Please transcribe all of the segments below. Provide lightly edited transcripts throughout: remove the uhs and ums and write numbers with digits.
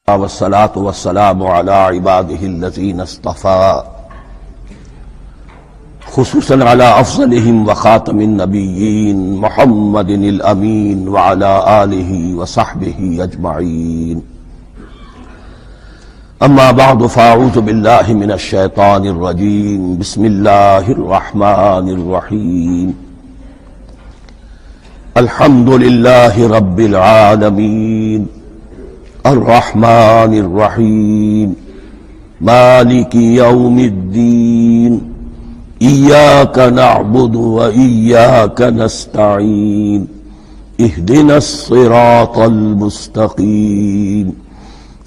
والصلاة والسلام على عباده الذين اصطفى خصوصا على أفضلهم وخاتم النبيين محمد الأمين وعلى آله وصحبه أجمعين. أما بعد فأعوذ بالله من الشيطان الرجيم. بسم الله الرحمن الرحيم. الحمد لله رب العالمين الرحمن الرحيم مالك يوم الدين إياك نعبد وإياك نستعين اهدنا الصراط المستقيم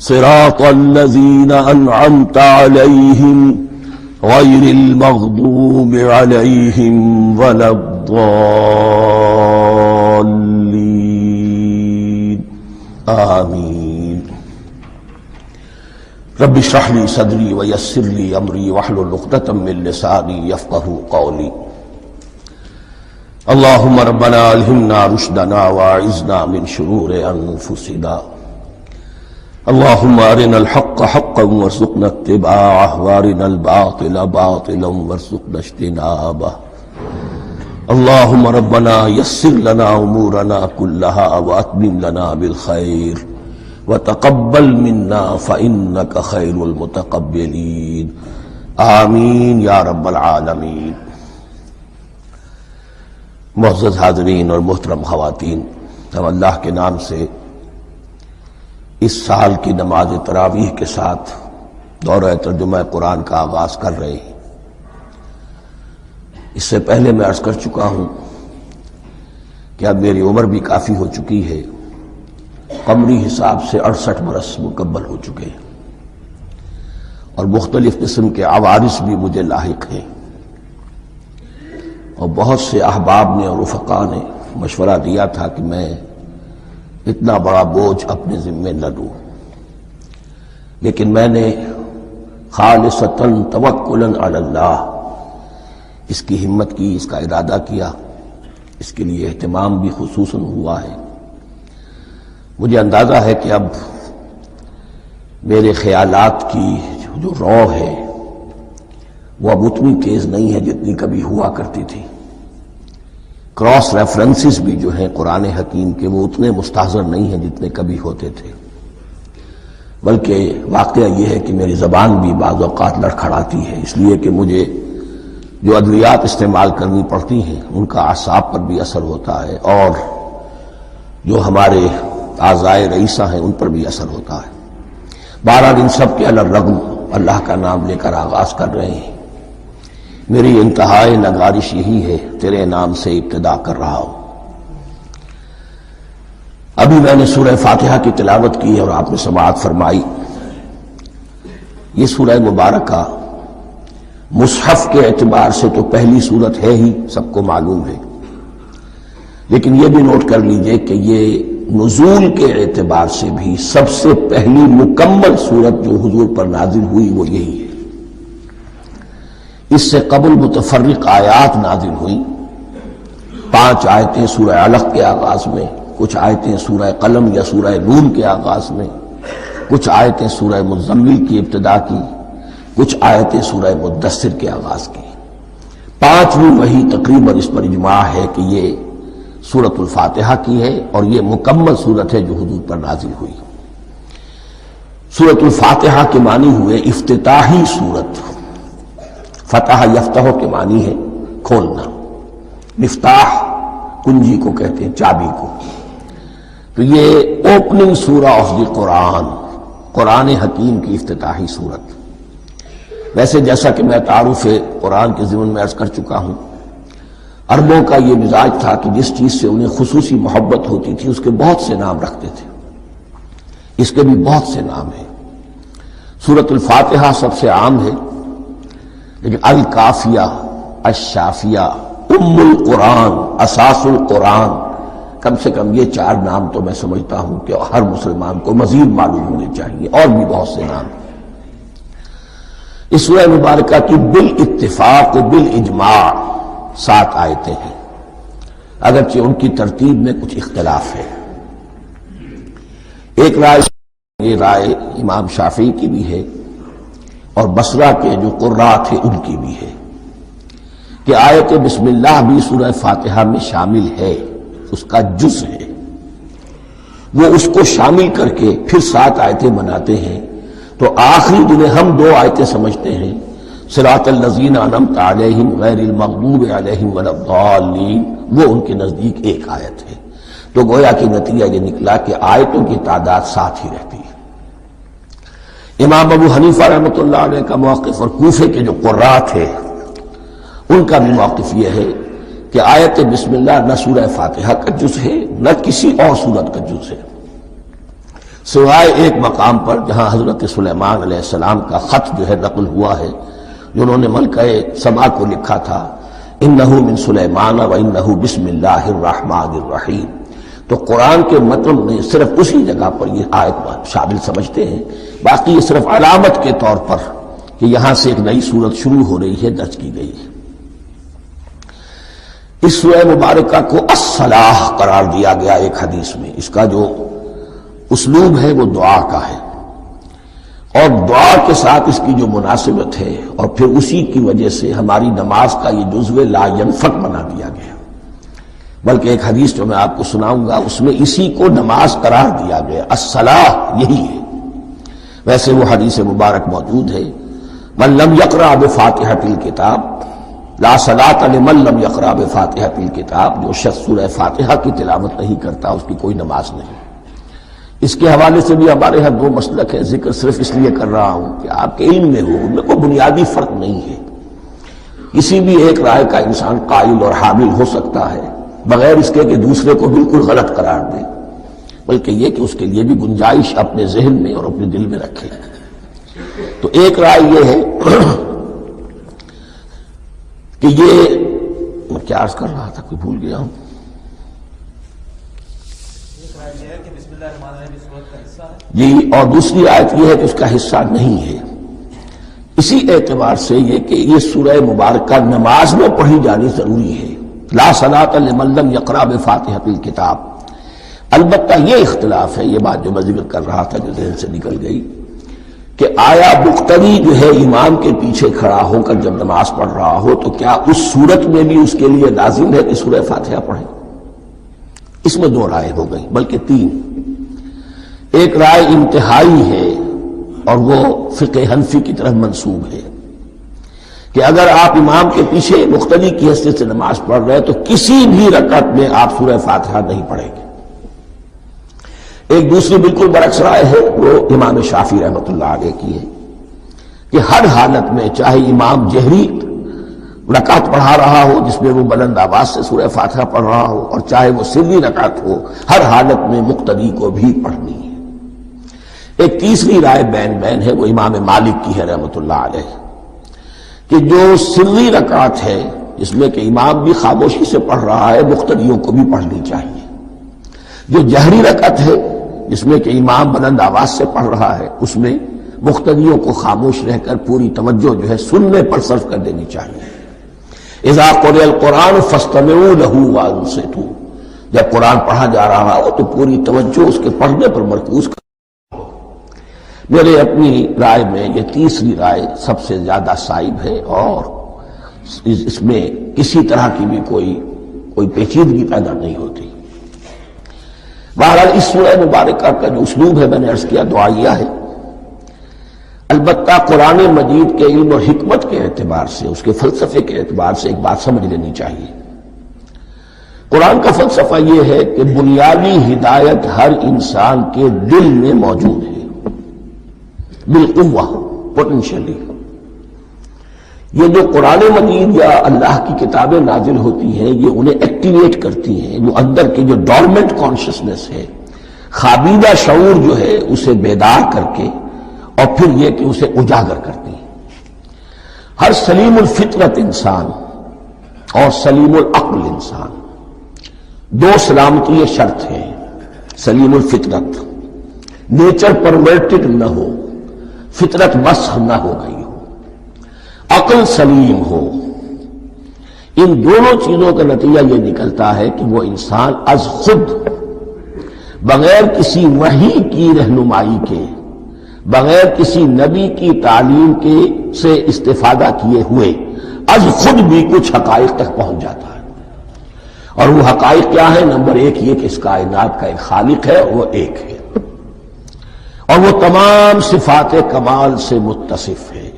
صراط الذين أنعمت عليهم غير المغضوب عليهم ولا الضالين آمين. رب اشرح لي صدري ويسر لي امري واحلل عقدة من لساني يفقهوا قولي. اللهم ربنا الهمنا رشدنا واعذنا من شرور انفسنا. اللهم ارنا الحق حقا وارزقنا اتباعه وارنا الباطل باطلا وارزقنا اجتنابه. اللهم ربنا يسر لنا امورنا كلها واتمم لنا بالخير وتقبل منا فإنك خير المتقبلين آمین یا رب العالمین. معزز حاضرین اور محترم خواتین، ہم اللہ کے نام سے اس سال کی نماز تراویح کے ساتھ دورہ ترجمہ قرآن کا آغاز کر رہے ہیں. اس سے پہلے میں عرض کر چکا ہوں کہ اب میری عمر بھی کافی ہو چکی ہے. قمری حساب سے 68 برس مکمل ہو چکے ہیں اور مختلف قسم کے عوارض بھی مجھے لاحق ہیں، اور بہت سے احباب نے اور رفقاء نے مشورہ دیا تھا کہ میں اتنا بڑا بوجھ اپنے ذمے نہ لوں، لیکن میں نے خالصتاً توکلاً علی اللہ اس کی ہمت کی، اس کا ارادہ کیا، اس کے لیے اہتمام بھی خصوصاً ہوا ہے. مجھے اندازہ ہے کہ اب میرے خیالات کی جو رو ہے وہ اب اتنی تیز نہیں ہے جتنی کبھی ہوا کرتی تھی. کراس ریفرنسز بھی جو ہیں قرآن حکیم کے وہ اتنے مستحضر نہیں ہیں جتنے کبھی ہوتے تھے، بلکہ واقعہ یہ ہے کہ میری زبان بھی بعض اوقات لڑکھڑاتی ہے، اس لیے کہ مجھے جو ادویات استعمال کرنی پڑتی ہیں ان کا اعصاب پر بھی اثر ہوتا ہے، اور جو ہمارے اعضائے رئیسہ ہیں ان پر بھی اثر ہوتا ہے. بہرحال ان سب کے الرغم اللہ کا نام لے کر آغاز کر رہے ہیں. میری انتہائی نگارش یہی ہے، تیرے نام سے ابتدا کر رہا ہوں. ابھی میں نے سورہ فاتحہ کی تلاوت کی اور آپ نے سماعت فرمائی. یہ سورہ مبارکہ مصحف کے اعتبار سے تو پہلی سورت ہے ہی، سب کو معلوم ہے، لیکن یہ بھی نوٹ کر لیجئے کہ یہ نزول کے اعتبار سے بھی سب سے پہلی مکمل سورت جو حضور پر نازل ہوئی وہ یہی ہے. اس سے قبل متفرق آیات نازل ہوئیں. 5 آیتیں سورہ علق کے آغاز میں، کچھ آیتیں سورہ قلم یا سورہ نون کے آغاز میں، کچھ آیتیں سورہ مزمل کی ابتدا کی، کچھ آیتیں سورہ مدثر کے آغاز کی. 5ویں وحی تقریباً اس پر اجماع ہے کہ یہ سورۃ الفاتحہ کی ہے، اور یہ مکمل سورت ہے جو حضور پر نازل ہوئی. سورۃ الفاتحہ کے معنی ہوئے افتتاحی سورت. فتح یفتح کے معنی ہے کھولنا. مفتاح کنجی کو کہتے ہیں، چابی کو. تو یہ اوپننگ سورہ آف دی قرآن، قرآن حکیم کی افتتاحی سورت. ویسے جیسا کہ میں تعارف قرآن کے ضمن میں عرض کر چکا ہوں، عربوں کا یہ مزاج تھا کہ جس چیز سے انہیں خصوصی محبت ہوتی تھی اس کے بہت سے نام رکھتے تھے. اس کے بھی بہت سے نام ہیں. سورۃ الفاتحہ سب سے عام ہے، لیکن الکافیہ، الشافیہ، ام القرآن، اساس القرآن، کم سے کم یہ 4 نام تو میں سمجھتا ہوں کہ ہر مسلمان کو مزید معلوم ہونے چاہیے، اور بھی بہت سے نام. اس سورہ مبارکہ کی بالاتفاق بالاجماع 7 آیتیں ہیں، اگرچہ ان کی ترتیب میں کچھ اختلاف ہے۔ ایک رائے، یہ رائے امام شافعی کی بھی ہے اور بصرہ کے جو قراء تھے ان کی بھی ہے کہ آیت بسم اللہ بھی سورہ فاتحہ میں شامل ہے، اس کا جز ہے، وہ اس کو شامل کر کے پھر 7 آیتیں بناتے ہیں، تو آخری جنہیں ہم 2 آیتیں سمجھتے ہیں، صراط الذین انعمت علیہم غیر المغضوب علیہم ولا الضالین، وہ ان کے نزدیک ایک آیت ہے۔ تو گویا کہ نتیجہ یہ نکلا کہ آیتوں کی تعداد 7 ہی رہتی ہے۔ امام ابو حنیفہ رحمۃ اللہ علیہ کا موقف اور کوفے کے جو قراء تھے ان کا بھی موقف یہ ہے کہ آیت بسم اللہ نہ سورہ فاتحہ کا جز ہے نہ کسی اور سورت کا جز ہے، سوائے ایک مقام پر جہاں حضرت سلیمان علیہ السلام کا خط جو ہے نقل ہوا ہے، جنہوں نے ملکہ سبا کو لکھا تھا انہ من سلیمان و انہ بسم اللہ الرحمن الرحیم، تو قرآن کے متن میں صرف اسی جگہ پر یہ آیت شامل سمجھتے ہیں، باقی یہ صرف علامت کے طور پر کہ یہاں سے ایک نئی سورت شروع ہو رہی ہے درج کی گئی ہے۔ اس سورہ مبارکہ کو الصلاح قرار دیا گیا ایک حدیث میں، اس کا جو اسلوب ہے وہ دعا کا ہے، اور دعا کے ساتھ اس کی جو مناسبت ہے اور پھر اسی کی وجہ سے ہماری نماز کا یہ جزو لا ینفک بنا دیا گیا، بلکہ ایک حدیث جو میں آپ کو سناؤں گا اس میں اسی کو نماز قرار دیا گیا، الصلاح یہی ہے۔ ویسے وہ حدیث مبارک موجود ہے، من لم یقرأ بفاتحۃ الکتاب لا صلاۃ لمن لم یقرأ بفاتحۃ الکتاب، جو شخص سورہ فاتحہ کی تلاوت نہیں کرتا اس کی کوئی نماز نہیں۔ اس کے حوالے سے بھی ہمارے ہاں 2 مسلک ہے، ذکر صرف اس لیے کر رہا ہوں کہ آپ کے علم میں ہو، ان میں کوئی بنیادی فرق نہیں ہے، کسی بھی ایک رائے کا انسان قائل اور حامل ہو سکتا ہے بغیر اس کے کہ دوسرے کو بالکل غلط قرار دے، بلکہ یہ کہ اس کے لیے بھی گنجائش اپنے ذہن میں اور اپنے دل میں رکھے۔ تو ایک رائے یہ ہے کہ یہ میں کیا عرض کر رہا تھا، کوئی بھول گیا ہوں۔ جی، اور دوسری آیت یہ ہے کہ اس کا حصہ نہیں ہے، اسی اعتبار سے یہ کہ یہ سورہ مبارکہ نماز میں پڑھی جانی ضروری ہے، لا صلاۃ لمن لم یقرأ بفاتحۃ الکتاب۔ البتہ یہ اختلاف ہے، یہ بات جو میں ذکر کر رہا تھا جو ذہن سے نکل گئی، کہ آیا مقتدی جو ہے امام کے پیچھے کھڑا ہو کر جب نماز پڑھ رہا ہو تو کیا اس صورت میں بھی اس کے لیے لازم ہے کہ سورہ فاتحہ پڑھے؟ اس میں 2 رائے ہو گئی، بلکہ 3۔ ایک رائے انتہائی ہے اور وہ فقہ حنفی کی طرف منسوب ہے کہ اگر آپ امام کے پیچھے مقتدی کی حیثیت سے نماز پڑھ رہے تو کسی بھی رکعت میں آپ سورہ فاتحہ نہیں پڑھیں گے۔ ایک دوسری بالکل برعکس رائے ہے، وہ امام شافعی رحمۃ اللہ علیہ کی ہے کہ ہر حالت میں چاہے امام جہری رکعت پڑھا رہا ہو جس میں وہ بلند آواز سے سورہ فاتحہ پڑھ رہا ہو اور چاہے وہ سری رکعت ہو، ہر حالت میں مقتدی کو بھی پڑھنی ہے۔ ایک تیسری رائے بین ہے، وہ امام مالک کی ہے رحمۃ اللہ علیہ، کہ جو سری رکعت ہے جس میں کہ امام بھی خاموشی سے پڑھ رہا ہے مقتدیوں کو بھی پڑھنی چاہیے، جو جہری رکعت ہے جس میں کہ امام بلند آواز سے پڑھ رہا ہے اس میں مقتدیوں کو خاموش رہ کر پوری توجہ جو ہے سننے پر صرف کر دینی چاہیے۔ اذا قرئ القرآن فاستمعوا له وانصتوا، جب قرآن پڑھا جا رہا ہو تو پوری توجہ اس کے پڑھنے پر مرکوز کر۔ میرے اپنی رائے میں یہ تیسری رائے سب سے زیادہ صائب ہے اور اس میں کسی طرح کی بھی کوئی پیچیدگی پیدا نہیں ہوتی۔ بہرحال اس سورہ مبارکہ کا جو اسلوب ہے میں نے عرض کیا دعائیہ ہے، البتہ قرآن مجید کے علم اور حکمت کے اعتبار سے، اس کے فلسفے کے اعتبار سے ایک بات سمجھ لینی چاہیے۔ قرآن کا فلسفہ یہ ہے کہ بنیادی ہدایت ہر انسان کے دل میں موجود ہے، بالقوہ، پوٹینشلی۔ یہ جو قرآن مجید یا اللہ کی کتابیں نازل ہوتی ہیں یہ انہیں ایکٹیویٹ کرتی ہیں، وہ اندر کی جو ڈورمنٹ کانشسنس ہے، خوابیدہ شعور جو ہے اسے بیدار کر کے اور پھر یہ کہ اسے اجاگر کرتی ہیں۔ ہر سلیم الفطرت انسان اور سلیم العقل انسان، 2 سلامتی یہ شرط ہے۔ سلیم الفطرت، نیچر پرورٹڈ نہ ہو، فطرت مسخ نہ ہو گئی ہو، عقل سلیم ہو، ان دونوں چیزوں کا نتیجہ یہ نکلتا ہے کہ وہ انسان از خود بغیر کسی وحی کی رہنمائی کے، بغیر کسی نبی کی تعلیم کے سے استفادہ کیے ہوئے از خود بھی کچھ حقائق تک پہنچ جاتا ہے۔ اور وہ حقائق کیا ہے؟ نمبر ایک یہ کہ اس کائنات کا ایک خالق ہے، وہ ایک ہے، اور وہ تمام صفات کمال سے متصف ہے۔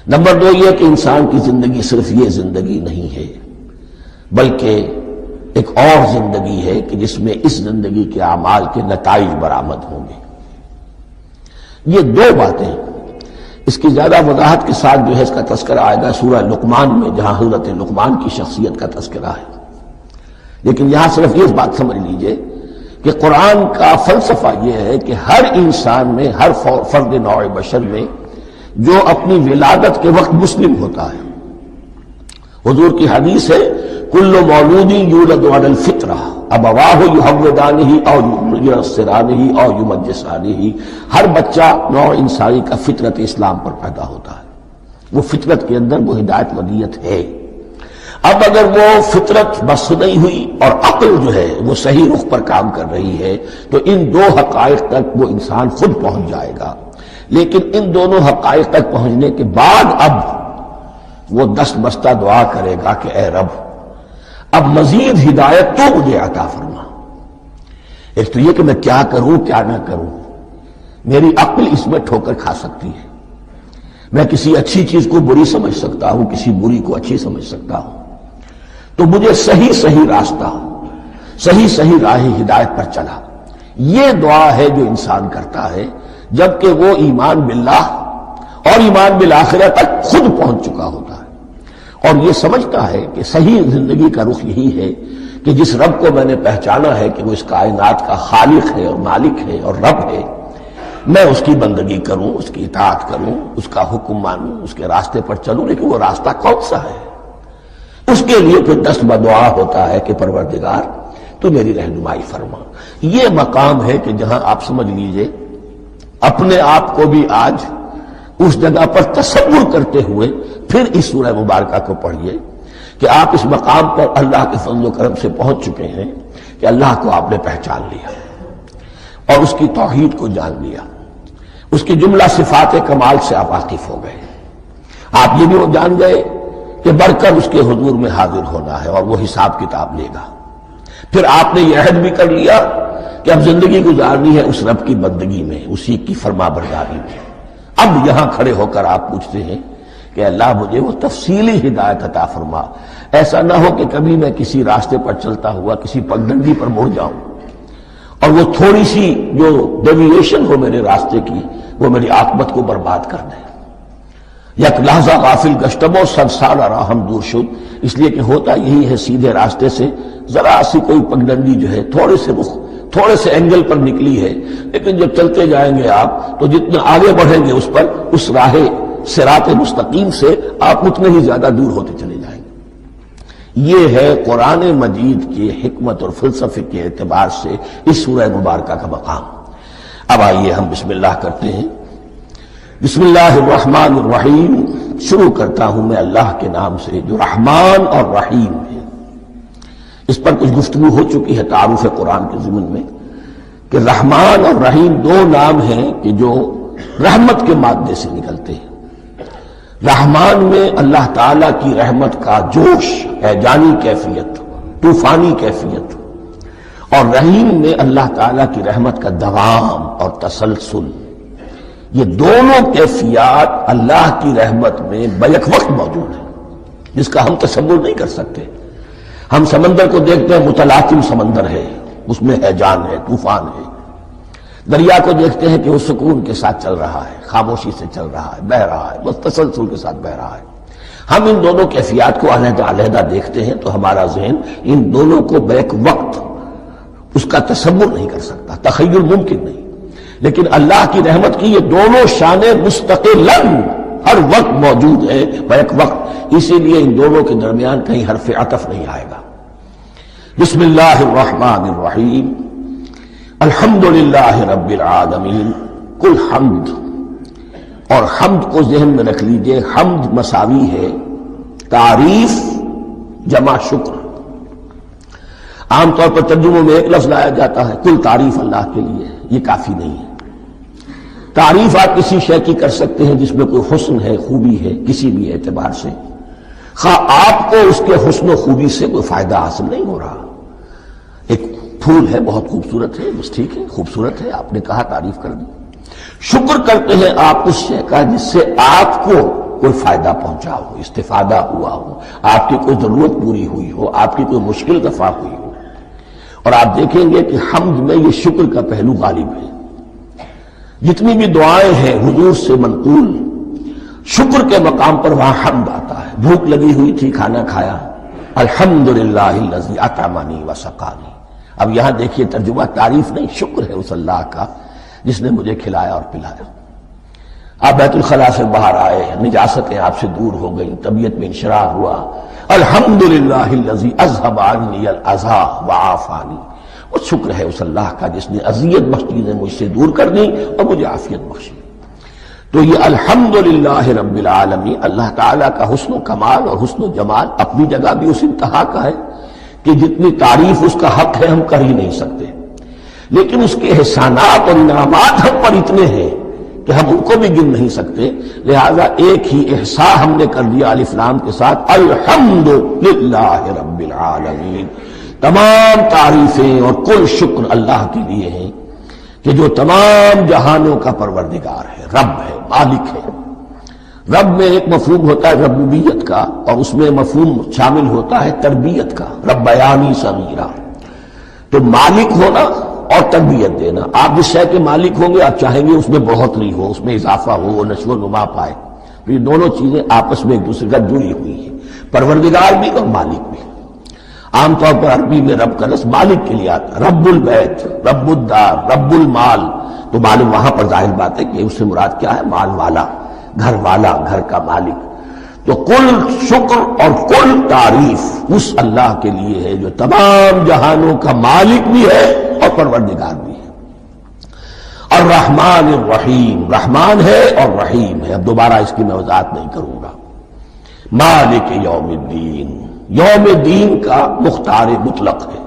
نمبر دو یہ کہ انسان کی زندگی صرف یہ زندگی نہیں ہے، بلکہ ایک اور زندگی ہے کہ جس میں اس زندگی کے اعمال کے نتائج برآمد ہوں گے۔ یہ دو باتیں، اس کی زیادہ وضاحت کے ساتھ جو ہے اس کا تذکرہ آئے گا سورہ لقمان میں، جہاں حضرت لقمان کی شخصیت کا تذکرہ ہے۔ لیکن یہاں صرف یہ بات سمجھ لیجئے کہ قرآن کا فلسفہ یہ ہے کہ ہر انسان میں، ہر فرد نوع بشر میں جو اپنی ولادت کے وقت مسلم ہوتا ہے، حضور کی حدیث ہے کل مولود یولد علی الفطرہ ابواہ یحودانہ او ینصرانہ او یمجسانہ، ہر بچہ نوع انسانی کا فطرت اسلام پر پیدا ہوتا ہے، وہ فطرت کے اندر وہ ہدایت ودیت ہے۔ اب اگر وہ فطرت بس نہیں ہوئی اور عقل جو ہے وہ صحیح رخ پر کام کر رہی ہے تو ان دو حقائق تک وہ انسان خود پہنچ جائے گا۔ لیکن ان دونوں حقائق تک پہنچنے کے بعد اب وہ دست بستہ دعا کرے گا کہ اے رب اب مزید ہدایت تو مجھے عطا فرما۔ ایک تو یہ کہ میں کیا کروں کیا نہ کروں، میری عقل اس میں ٹھوکر کھا سکتی ہے، میں کسی اچھی چیز کو بری سمجھ سکتا ہوں، کسی بری کو اچھی سمجھ سکتا ہوں، تو مجھے صحیح راستہ، صحیح راہ ہدایت پر چلا۔ یہ دعا ہے جو انسان کرتا ہے جبکہ وہ ایمان باللہ اور ایمان بالآخرہ تک خود پہنچ چکا ہوتا ہے، اور یہ سمجھتا ہے کہ صحیح زندگی کا رخ یہی ہے کہ جس رب کو میں نے پہچانا ہے کہ وہ اس کائنات کا خالق ہے اور مالک ہے اور رب ہے، میں اس کی بندگی کروں، اس کی اطاعت کروں، اس کا حکم مانوں، اس کے راستے پر چلوں۔ لیکن وہ راستہ کون سا ہے؟ اس کے لیے پھر دست بدعا ہوتا ہے کہ پروردگار تو میری رہنمائی فرما۔ یہ مقام ہے کہ جہاں آپ سمجھ لیجئے اپنے آپ کو بھی آج اس جگہ پر تصور کرتے ہوئے پھر اس سورہ مبارکہ کو پڑھیے کہ آپ اس مقام پر اللہ کے فضل و کرم سے پہنچ چکے ہیں کہ اللہ کو آپ نے پہچان لیا اور اس کی توحید کو جان لیا، اس کی جملہ صفات کمال سے آپ واقف ہو گئے۔ آپ یہ بھی جان گئے کہ بڑھ کر اس کے حضور میں حاضر ہونا ہے اور وہ حساب کتاب لے گا۔ پھر آپ نے یہ عہد بھی کر لیا کہ اب زندگی گزارنی ہے اس رب کی بندگی میں، اسی کی فرما برداری میں۔ اب یہاں کھڑے ہو کر آپ پوچھتے ہیں کہ اللہ مجھے وہ تفصیلی ہدایت عطا فرما، ایسا نہ ہو کہ کبھی میں کسی راستے پر چلتا ہوا کسی پگڈنڈی پر مڑ جاؤں اور وہ تھوڑی سی جو ڈیوییشن ہو میرے راستے کی وہ میری عاقبت کو برباد کر دے۔ یک لحظہ غافل گشتم و صد سال راہم دور شد، اس لیے کہ ہوتا یہی ہے سیدھے راستے سے ذرا سی کوئی پگڈنڈی جو ہے تھوڑے سے اینگل پر نکلی ہے، لیکن جب چلتے جائیں گے آپ تو جتنا آگے بڑھیں گے اس پر، اس راہ صراط مستقیم سے آپ اتنے ہی زیادہ دور ہوتے چلے جائیں گے۔ یہ ہے قرآن مجید کی حکمت اور فلسفے کے اعتبار سے اس سورہ مبارکہ کا مقام۔ اب آئیے ہم بسم اللہ کرتے ہیں۔ بسم اللہ الرحمن الرحیم، شروع کرتا ہوں میں اللہ کے نام سے جو رحمان اور رحیم ہے۔ اس پر کچھ گفتگو ہو چکی ہے تعارف قرآن کے ضمن میں کہ رحمان اور رحیم دو نام ہیں کہ جو رحمت کے مادے سے نکلتے ہیں۔ رحمان میں اللہ تعالی کی رحمت کا جوش ہے، جانی کیفیت، طوفانی کیفیت، اور رحیم میں اللہ تعالی کی رحمت کا دوام اور تسلسل۔ یہ دونوں کیفیات اللہ کی رحمت میں بیک وقت موجود ہیں، جس کا ہم تصور نہیں کر سکتے۔ ہم سمندر کو دیکھتے ہیں، متلاطم سمندر ہے، اس میں ہیجان ہے، طوفان ہے۔ دریا کو دیکھتے ہیں کہ وہ سکون کے ساتھ چل رہا ہے، خاموشی سے چل رہا ہے، بہہ رہا ہے، بس تسلسل کے ساتھ بہہ رہا ہے۔ ہم ان دونوں کیفیات کو علیحدہ علیحدہ دیکھتے ہیں تو ہمارا ذہن ان دونوں کو بیک وقت اس کا تصور نہیں کر سکتا، تخیل ممکن نہیں۔ لیکن اللہ کی رحمت کی یہ دونوں شانیں مستقلاً ہر وقت موجود ہیں بیک وقت، اسی لیے ان دونوں کے درمیان کہیں حرف عطف نہیں آئے گا۔ بسم اللہ الرحمن الرحیم، الحمد للہ رب العالمین، کل حمد اور حمد کو ذہن میں رکھ لیجئے، حمد مساوی ہے تعریف جمع شکر۔ عام طور پر ترجموں میں ایک لفظ لایا جاتا ہے، کل تعریف اللہ کے لیے، یہ کافی نہیں ہے۔ تعریف آپ کسی شے کی کر سکتے ہیں جس میں کوئی حسن ہے، خوبی ہے، کسی بھی اعتبار سے، خواہ آپ کو اس کے حسن و خوبی سے کوئی فائدہ حاصل نہیں ہو رہا۔ ایک پھول ہے، بہت خوبصورت ہے، بس ٹھیک ہے، خوبصورت ہے، آپ نے کہا، تعریف کر دی۔ شکر کرتے ہیں آپ اس شے کا جس سے آپ کو کوئی فائدہ پہنچا ہو، استفادہ ہوا ہو، آپ کی کوئی ضرورت پوری ہوئی ہو، آپ کی کوئی مشکل دفع ہوئی ہو۔ اور آپ دیکھیں گے کہ حمد میں یہ شکر کا پہلو غالب ہے۔ جتنی بھی دعائیں ہیں حضور سے منقول، شکر کے مقام پر وہاں حمد آتا ہے۔ بھوک لگی ہوئی تھی، کھانا کھایا، الحمدللہ الذی اطعمنی وسقانی۔ اب یہاں دیکھیے ترجمہ، تعریف نہیں، شکر ہے اس اللہ کا جس نے مجھے کھلایا اور پلایا۔ آپ بیت الخلاء سے باہر آئے، نجاستیں آپ سے دور ہو گئی، طبیعت میں انشراح ہوا، الحمدللہ الذی اذھب عنی الاذی وعافانی۔ وہ شکر ہے اس اللہ کا جس نے اذیت بخش چیزیں مجھ سے دور کر دی اور مجھے عافیت بخشی۔ تو یہ الحمدللہ رب العالمین، اللہ تعالیٰ کا حسن و کمال اور حسن و جمال اپنی جگہ بھی اس انتہا کا ہے کہ جتنی تعریف اس کا حق ہے ہم کر ہی نہیں سکتے، لیکن اس کے احسانات اور انعامات ہم پر اتنے ہیں کہ ہم ان کو بھی گن نہیں سکتے۔ لہذا ایک ہی احصاء ہم نے کر دیا الف لام کے ساتھ، الحمدللہ رب العالمین۔ تمام تعریفیں اور کل شکر اللہ کے لیے ہیں کہ جو تمام جہانوں کا پروردگار ہے، رب ہے، مالک ہے۔ رب میں ایک مفہوم ہوتا ہے ربوبیت کا، اور اس میں مفہوم شامل ہوتا ہے تربیت کا، ربیانی صغیرہ۔ تو مالک ہونا اور تربیت دینا، آپ جس شے کے مالک ہوں گے آپ چاہیں گے اس میں بڑھوتری ہو، اس میں اضافہ ہو، نشو و نما پائے۔ تو یہ دونوں چیزیں آپس میں ایک دوسرے کا جڑی ہوئی ہیں، پروردگار بھی اور مالک بھی۔ عام طور پر عربی میں رب کا لفظ مالک کے لیے آتا ہے، رب البیت، رب الدار، رب المال۔ تو معلوم وہاں پر ظاہر بات ہے کہ اس سے مراد کیا ہے، مال والا، گھر والا، گھر کا مالک۔ تو کل شکر اور کل تعریف اس اللہ کے لیے ہے جو تمام جہانوں کا مالک بھی ہے اور پروردگار بھی ہے۔ الرحمن الرحیم، رحمان ہے اور رحیم ہے۔ اب دوبارہ اس کی میں وضاحت نہیں کروں گا۔ مالک یوم الدین، یوم دین کا مختار مطلق ہے۔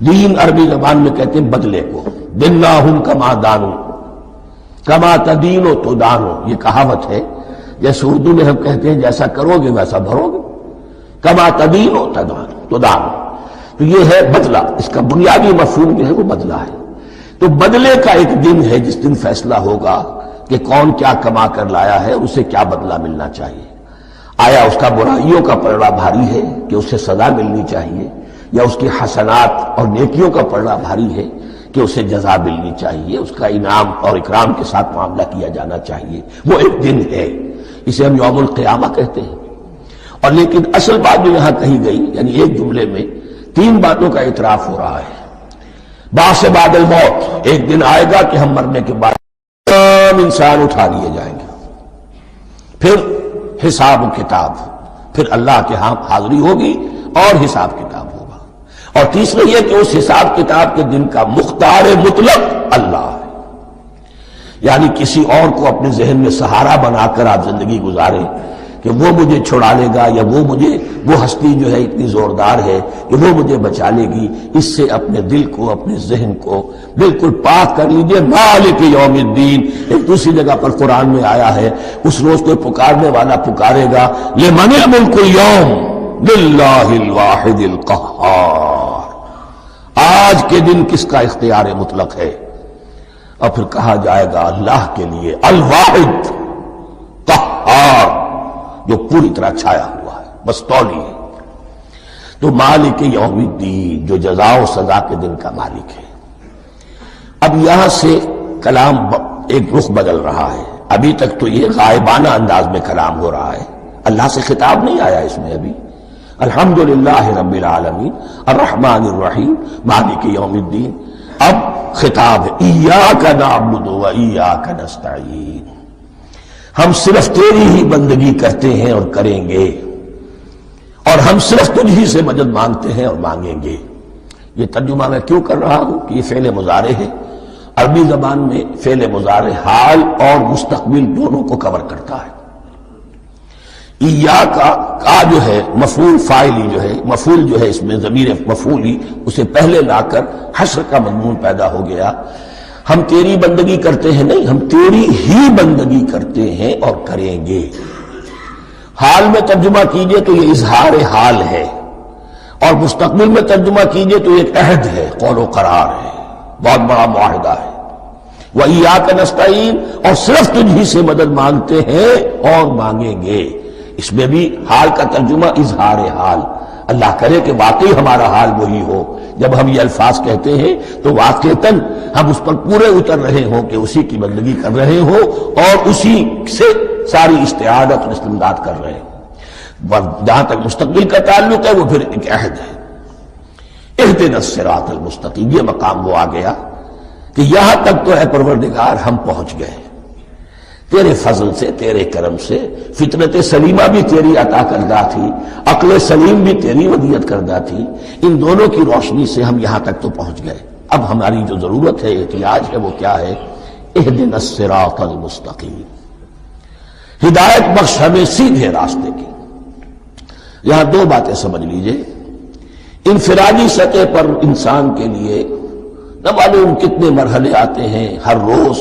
دین عربی زبان میں کہتے ہیں بدلے کو، دناہم کما دانو، کما تدینو تو دانو، یہ کہاوت ہے۔ جیسے اردو میں ہم کہتے ہیں جیسا کرو گے ویسا بھرو گے، کما تدینو تو دانو۔ تو یہ ہے بدلہ، اس کا بنیادی مفہوم جو ہے وہ بدلہ ہے۔ تو بدلے کا ایک دن ہے جس دن فیصلہ ہوگا کہ کون کیا کما کر لایا ہے، اسے کیا بدلہ ملنا چاہیے۔ آیا اس کا برائیوں کا پلڑا بھاری ہے کہ اسے سزا ملنی چاہیے، یا اس کی حسنات اور نیکیوں کا پلڑا بھاری ہے کہ اسے جزا ملنی چاہیے، اس کا انعام اور اکرام کے ساتھ معاملہ کیا جانا چاہیے۔ وہ ایک دن ہے، اسے ہم یوم القیامہ کہتے ہیں۔ اور لیکن اصل بات جو یہاں کہی گئی، یعنی ایک جملے میں تین باتوں کا اعتراف ہو رہا ہے۔ بعث بعد الموت، ایک دن آئے گا کہ ہم مرنے کے بعد تمام انسان اٹھا لیے جائیں گے، پھر حساب و کتاب، پھر اللہ کے ہاں حاضری ہوگی اور حساب کتاب ہوگا۔ اور تیسرا یہ کہ اس حساب کتاب کے دن کا مختار مطلق اللہ ہے، یعنی کسی اور کو اپنے ذہن میں سہارا بنا کر آپ زندگی گزاریں کہ وہ مجھے چھڑا لے گا، یا وہ ہستی جو ہے اتنی زوردار ہے کہ وہ مجھے بچا لے گی، اس سے اپنے دل کو، اپنے ذہن کو بالکل پاک کر لیجئے۔ مالک یوم الدین، ایک دوسری جگہ پر قرآن میں آیا ہے، اس روز کوئی پکارنے والا پکارے گا، لمن الملک اليوم للہ الواحد القہار، آج کے دن کس کا اختیار مطلق ہے؟ اور پھر کہا جائے گا اللہ کے لیے، الواحد قہار، جو پوری طرح چھایا ہوا ہے، بس تولی ہے۔ تو مالک یوم الدین، جو جزا و سزا کے دن کا مالک ہے۔ اب یہاں سے کلام ایک رخ بدل رہا ہے۔ ابھی تک تو یہ غائبانہ انداز میں کلام ہو رہا ہے، اللہ سے خطاب نہیں آیا اس میں ابھی۔ الحمدللہ رب العالمین الرحمن الرحیم مالک یوم الدین۔ اب خطاب ہے، ایاک نعبد و ایاک نستعین، ہم صرف تیری ہی بندگی کرتے ہیں اور کریں گے، اور ہم صرف تجھ ہی سے مدد مانگتے ہیں اور مانگیں گے۔ یہ ترجمہ میں کیوں کر رہا ہوں کہ یہ فعل مضارع ہے، عربی زبان میں فعل مضارع حال اور مستقبل دونوں کو کور کرتا ہے. کا جو ہے مفعول فاعلی جو ہے، مفعول جو ہے اس میں ضمیر مفعولی اسے پہلے لا کر حشر کا مضمون پیدا ہو گیا. ہم تیری بندگی کرتے ہیں نہیں، ہم تیری ہی بندگی کرتے ہیں اور کریں گے. حال میں ترجمہ کیجئے تو یہ اظہار حال ہے، اور مستقبل میں ترجمہ کیجئے تو ایک عہد ہے، قول و قرار ہے، بہت بڑا معاہدہ ہے. وَإِيَّاكَ نَسْتَعِينُ، اور صرف تجھ ہی سے مدد مانگتے ہیں اور مانگیں گے. اس میں بھی حال کا ترجمہ اظہار حال. اللہ کرے کہ واقعی ہمارا حال وہی ہو. جب ہم یہ الفاظ کہتے ہیں تو واقعتاً ہم اس پر پورے اتر رہے ہوں کہ اسی کی بندگی کر رہے ہوں اور اسی سے ساری استعانت اور استمداد کر رہے ہیں. جہاں تک مستقبل کا تعلق ہے وہ پھر ایک عہد ہے. اہدنا الصراط المستقیم، یہ مقام وہ آ گیا کہ یہاں تک تو اے پروردگار ہم پہنچ گئے تیرے فضل سے، تیرے کرم سے. فطرت سلیمہ بھی تیری عطا کردہ تھی، عقل سلیم بھی تیری ودیت کردہ تھی. ان دونوں کی روشنی سے ہم یہاں تک تو پہنچ گئے. اب ہماری جو ضرورت ہے، احتیاج ہے، وہ کیا ہے؟ اہدنا الصراط المستقیم، ہدایت بخش ہمیں سیدھے راستے کی. یہاں دو باتیں سمجھ لیجئے. انفرادی سطح پر انسان کے لیے نہ معلوم کتنے مرحلے آتے ہیں ہر روز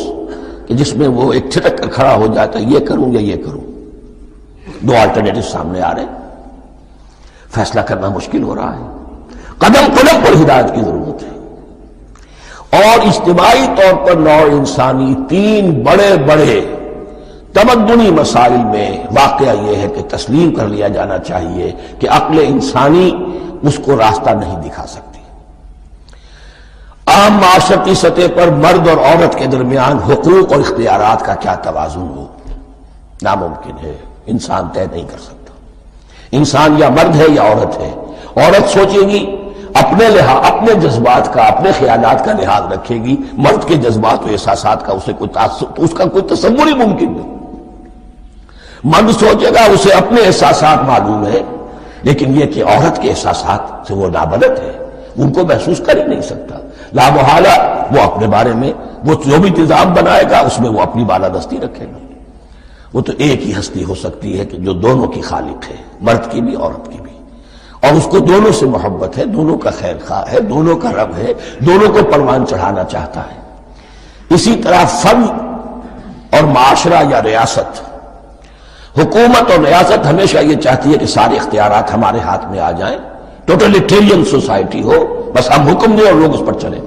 کہ جس میں وہ ایک چھٹک کر کھڑا ہو جاتا ہے، یہ کروں یا یہ کروں. دو آلٹرنیٹو سامنے آ رہے ہیں، فیصلہ کرنا مشکل ہو رہا ہے. قدم قدم پر ہدایت کی ضرورت ہے. اور اجتماعی طور پر نوع انسانی تین بڑے بڑے تمدنی مسائل میں واقعہ یہ ہے کہ تسلیم کر لیا جانا چاہیے کہ عقل انسانی اس کو راستہ نہیں دکھا سکتی. عام معاشرتی سطح پر مرد اور عورت کے درمیان حقوق اور اختیارات کا کیا توازن ہو، ناممکن ہے. انسان طے نہیں کر سکتا. انسان یا مرد ہے یا عورت ہے. عورت سوچے گی اپنے جذبات کا، اپنے خیالات کا لحاظ رکھے گی. مرد کے جذبات و احساسات کا اس کا کوئی تصور ہی ممکن نہیں. مرد سوچے گا اسے اپنے احساسات معلوم ہے، لیکن یہ کہ عورت کے احساسات سے وہ نابلد ہے، ان کو محسوس کر ہی نہیں سکتا. لا محالہ وہ اپنے بارے میں وہ جو بھی نظام بنائے گا اس میں وہ اپنی بالادستی رکھے گا. وہ تو ایک ہی ہستی ہو سکتی ہے کہ جو دونوں کی خالق ہے، مرد کی بھی عورت کی بھی، اور اس کو دونوں سے محبت ہے، دونوں کا خیر خواہ ہے، دونوں کا رب ہے، دونوں کو پروان چڑھانا چاہتا ہے. اسی طرح فن اور معاشرہ یا ریاست، حکومت اور ریاست ہمیشہ یہ چاہتی ہے کہ سارے اختیارات ہمارے ہاتھ میں آ جائیں، ٹوٹلیٹیرین سوسائٹی ہو، بس ہم حکم دیں اور لوگ اس پر چلیں.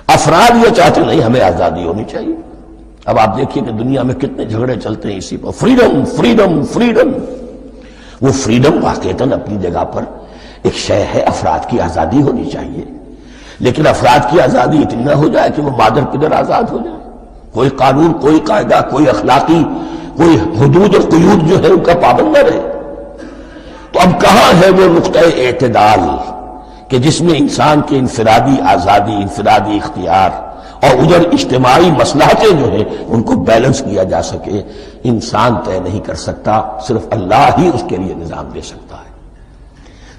افراد یہ چاہتے نہیں، ہمیں آزادی ہونی چاہیے. اب آپ دیکھیے کہ دنیا میں کتنے جھگڑے چلتے ہیں اسی پر، فریڈم فریڈم فریڈم. وہ فریڈم واقعتاً اپنی جگہ پر ایک شے ہے، افراد کی آزادی ہونی چاہیے، لیکن افراد کی آزادی اتنی نہ ہو جائے کہ وہ مادر پدر آزاد ہو جائے. کوئی قانون، کوئی قاعدہ، کوئی اخلاقی کوئی حدود اور قیود جو ہے ان کا پابند نہ رہے. تو اب کہاں ہے وہ نقطہ اعتدال کہ جس میں انسان کے انفرادی آزادی، انفرادی اختیار اور ادھر اجتماعی مصلحتیں جو ہیں ان کو بیلنس کیا جا سکے؟ انسان طے نہیں کر سکتا، صرف اللہ ہی اس کے لیے نظام دے سکتا ہے.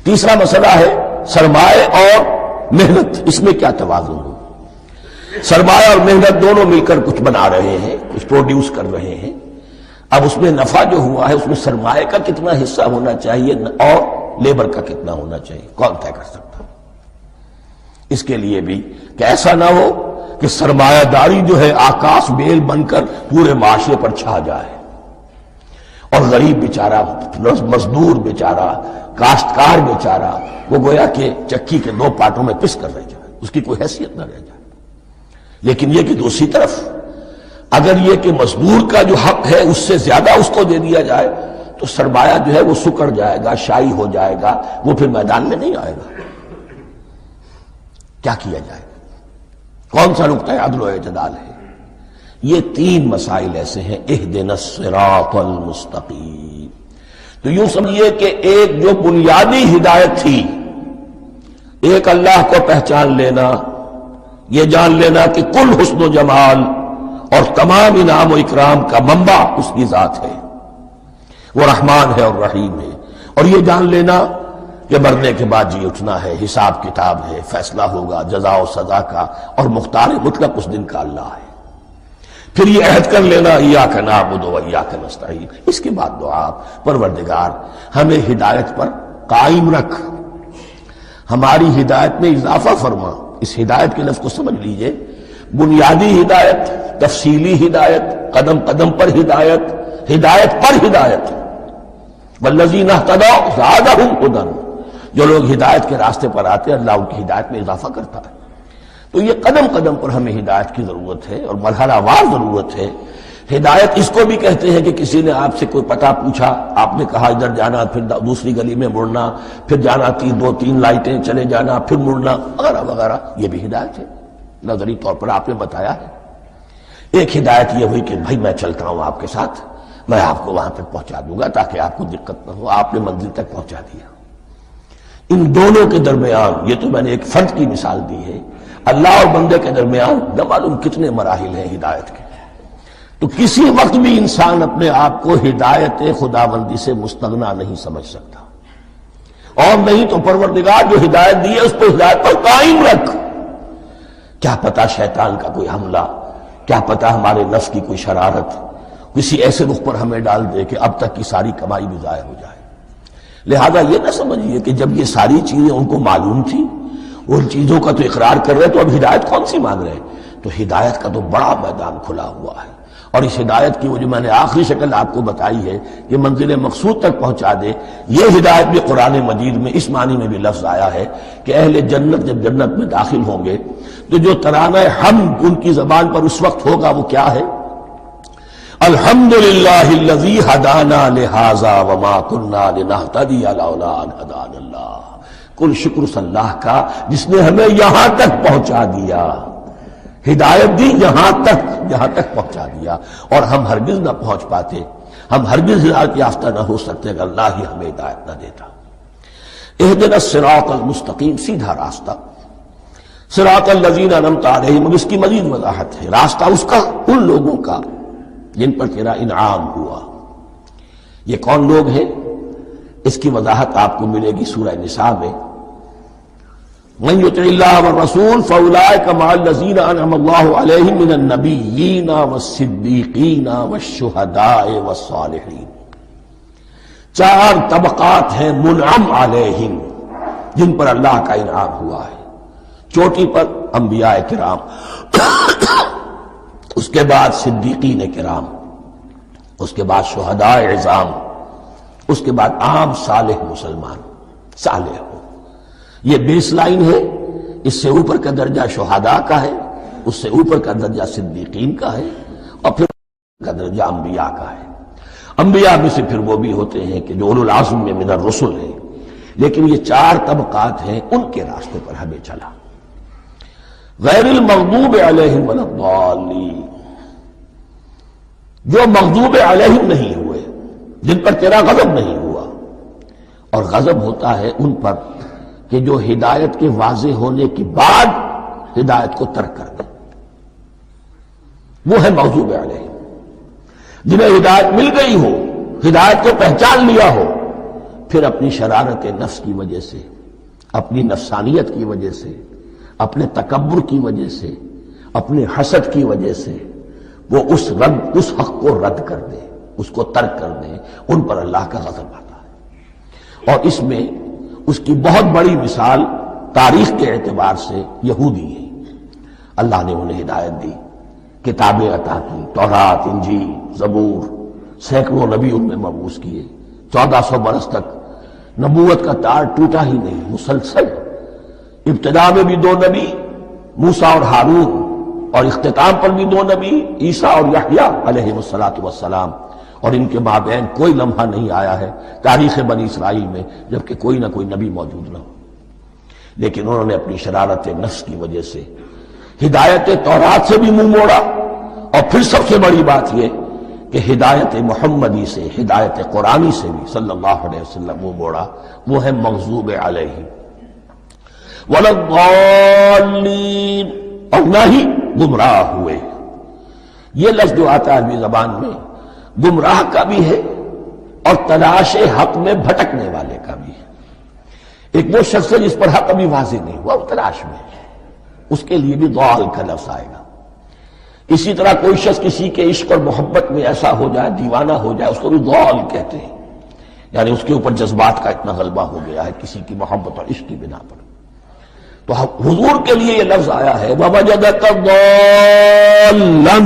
تیسرا مسئلہ ہے سرمایہ اور محنت. اس میں کیا توازن ہو؟ سرمایہ اور محنت دونوں مل کر کچھ بنا رہے ہیں، کچھ پروڈیوس کر رہے ہیں. اب اس میں نفع جو ہوا ہے اس میں سرمایہ کا کتنا حصہ ہونا چاہیے اور لیبر کا کتنا ہونا چاہیے، کون طے کر سکتا؟ اس کے لیے بھی کہ ایسا نہ ہو کہ سرمایہ داری جو ہے آکاش بیل بن کر پورے معاشرے پر چھا جائے اور غریب بیچارہ، مزدور بیچارہ، کاشتکار بیچارہ وہ گویا کہ چکی کے دو پارٹوں میں پس کر رہ جائے، اس کی کوئی حیثیت نہ رہ جائے. لیکن یہ کہ دوسری طرف اگر یہ کہ مزدور کا جو حق ہے اس سے زیادہ اس کو دے دیا جائے تو سرمایہ جو ہے وہ سکڑ جائے گا، شائی ہو جائے گا، وہ پھر میدان میں نہیں آئے گا. کیا کیا جائے؟ کون سا نقطہ عدل و اعتدال ہے؟ یہ تین مسائل ایسے ہیں. اہدنا الصراط المستقیم. تو یوں سمجھیے کہ ایک جو بنیادی ہدایت تھی، ایک اللہ کو پہچان لینا، یہ جان لینا کہ کل حسن و جمال اور تمام انعام و اکرام کا منبع اس کی ذات ہے، وہ رحمان ہے اور رحیم ہے. اور یہ جان لینا کہ مرنے کے بعد جی اٹھنا ہے، حساب کتاب ہے، فیصلہ ہوگا جزا و سزا کا، اور مختار مطلق اس دن کا اللہ ہے۔ پھر یہ عہد کر لینا ایاک نعبد و ایاک نستعین۔ اس کے بعد دعا، پروردگار ہمیں ہدایت پر قائم رکھ، ہماری ہدایت میں اضافہ فرما۔ اس ہدایت کے لفظ کو سمجھ لیجئے، بنیادی ہدایت، تفصیلی ہدایت، قدم قدم پر ہدایت، ہدایت پر ہدایت۔ والذین اہتدوا زادہم ھدی، جو لوگ ہدایت کے راستے پر آتے ہیں اللہ ان کی ہدایت میں اضافہ کرتا ہے۔ تو یہ قدم قدم پر ہمیں ہدایت کی ضرورت ہے اور مرحلہ وار ضرورت ہے۔ ہدایت اس کو بھی کہتے ہیں کہ کسی نے آپ سے کوئی پتہ پوچھا، آپ نے کہا ادھر جانا، پھر دوسری گلی میں مڑنا، پھر جانا دو تین لائٹیں چلے جانا، پھر مڑنا، وغیرہ وغیرہ، یہ بھی ہدایت ہے، نظری طور پر آپ نے بتایا ہے۔ ایک ہدایت یہ ہوئی کہ بھائی میں چلتا ہوں آپ کے ساتھ، میں آپ کو وہاں تک پہنچا دوں گا تاکہ آپ کو دقت نہ ہو، آپ نے منزل تک پہنچا دیا۔ ان دونوں کے درمیان، یہ تو میں نے ایک فرد کی مثال دی ہے، اللہ اور بندے کے درمیان نہ معلوم کتنے مراحل ہیں ہدایت کے۔ تو کسی وقت بھی انسان اپنے آپ کو ہدایت خداوندی سے مستغنا نہیں سمجھ سکتا، اور نہیں تو پروردگار جو ہدایت دی ہے اس کو ہدایت پر قائم رکھ۔ کیا پتا شیطان کا کوئی حملہ، کیا پتا ہمارے نفس کی کوئی شرارت کسی ایسے رخ پر ہمیں ڈال دے کہ اب تک کی ساری کمائی بھی ضائع ہو جائے۔ لہذا یہ نہ سمجھیے کہ جب یہ ساری چیزیں ان کو معلوم تھی، ان چیزوں کا تو اقرار کر رہے تو اب ہدایت کون سی مانگ رہے ہیں؟ تو ہدایت کا تو بڑا میدان کھلا ہوا ہے، اور اس ہدایت کی وہ جو میں نے آخری شکل آپ کو بتائی ہے کہ منزل مقصود تک پہنچا دے، یہ ہدایت بھی قرآن مجید میں اس معنی میں بھی لفظ آیا ہے کہ اہل جنت جب جنت میں داخل ہوں گے تو جو ترانہ حمد ان کی زبان پر اس وقت ہوگا وہ کیا ہے؟ الحمدللہ الذی ہدانا لہذا وما کنا لنہتدی لولا ان ہدانا اللہ۔ کل شکر اس اللہ کا جس نے ہمیں یہاں تک پہنچا دیا، ہدایت دی یہاں تک پہنچا دیا، اور ہم ہرگز نہ پہنچ پاتے، ہم ہرگز ہدایت یافتہ نہ ہو سکتے اگر اللہ ہی ہمیں ہدایت نہ دیتا۔ اہدنا الصراط المستقیم، سیدھا راستہ، صراط الذین انعمت علیہم، اب اس کی مزید وضاحت ہے، راستہ اس کا ان لوگوں کا جن پر تیرا انعام ہوا۔ یہ کون لوگ ہیں؟ اس کی وضاحت آپ کو ملے گی سورہ نساء میں، من یطع اللہ والرسول فاولئک مع الذین انعم اللہ علیہم من النبیین والصدیقین والشہداء والصالحین۔ چار طبقات ہیں منعم علیہم جن پر اللہ کا انعام ہوا ہے۔ چوٹی پر انبیاء کرام، اس کے بعد صدیقین کرام، اس کے بعد شہداء عظام، اس کے بعد عام صالح مسلمان، صالح ہو۔ یہ بیس لائن ہے، اس سے اوپر کا درجہ شہداء کا ہے، اس سے اوپر کا درجہ صدیقین کا ہے، اور پھر کا درجہ انبیاء کا ہے۔ انبیاء میں سے پھر وہ بھی ہوتے ہیں کہ جو اولو العزم میں من الرسل ہیں، لیکن یہ چار طبقات ہیں، ان کے راستے پر ہمیں چلا۔ غیر المغضوب علیہم ولا الضالین، جو مغضوب علیہم نہیں ہوئے، جن پر تیرا غضب نہیں ہوا، اور غضب ہوتا ہے ان پر کہ جو ہدایت کے واضح ہونے کے بعد ہدایت کو ترک کر دیں، وہ ہے مغضوب علیہم۔ جنہیں ہدایت مل گئی ہو، ہدایت کو پہچان لیا ہو، پھر اپنی شرارت نفس کی وجہ سے، اپنی نفسانیت کی وجہ سے، اپنے تکبر کی وجہ سے، اپنے حسد کی وجہ سے وہ اس حق کو رد کر دیں، اس کو ترک کر دیں، ان پر اللہ کا غضب آتا ہے۔ اور اس میں اس کی بہت بڑی مثال تاریخ کے اعتبار سے یہودی ہے۔ اللہ نے انہیں ہدایت دی، کتابیں عطا کی، تورات، انجیل، زبور، سینکڑوں نبی ان میں مبعوث کیے، 1400 برس تک نبوت کا تار ٹوٹا ہی نہیں، مسلسل۔ ابتدا میں بھی 2 نبی، موسیٰ اور ہارون، اور اختتام پر بھی 2 نبی، عیسیٰ اور یحییٰ علیہ السلام، اور ان کے مابین کوئی لمحہ نہیں آیا ہے تاریخ بنی اسرائیل میں جبکہ کوئی نہ کوئی نبی موجود نہ ہو۔ لیکن انہوں نے اپنی شرارت نفس کی وجہ سے ہدایت تورات سے بھی منہ موڑا، اور پھر سب سے بڑی بات یہ کہ ہدایت محمدی سے، ہدایت قرآنی سے بھی صلی اللہ علیہ وسلم منہ موڑا، وہ ہے مغضوب علیہم ولا الضالین، اور نہ ہی گمراہ ہوئے۔ یہ لفظ جو آتا ہے عربی زبان میں گمراہ کا بھی ہے اور تلاش حق میں بھٹکنے والے کا بھی ہے۔ ایک وہ شخص ہے جس پر حق ابھی واضح نہیں ہوا، وہ تلاش میں ہے، اس کے لیے بھی ضال کا لفظ آئے گا۔ اسی طرح کوئی شخص کسی کے عشق اور محبت میں ایسا ہو جائے، دیوانہ ہو جائے، اس کو بھی ضال کہتے ہیں، یعنی اس کے اوپر جذبات کا اتنا غلبہ ہو گیا ہے کسی کی محبت اور عشق کی بنا پر۔ تو حضور کے لیے یہ لفظ آیا ہے وَوَجَدَكَ ضَالًّا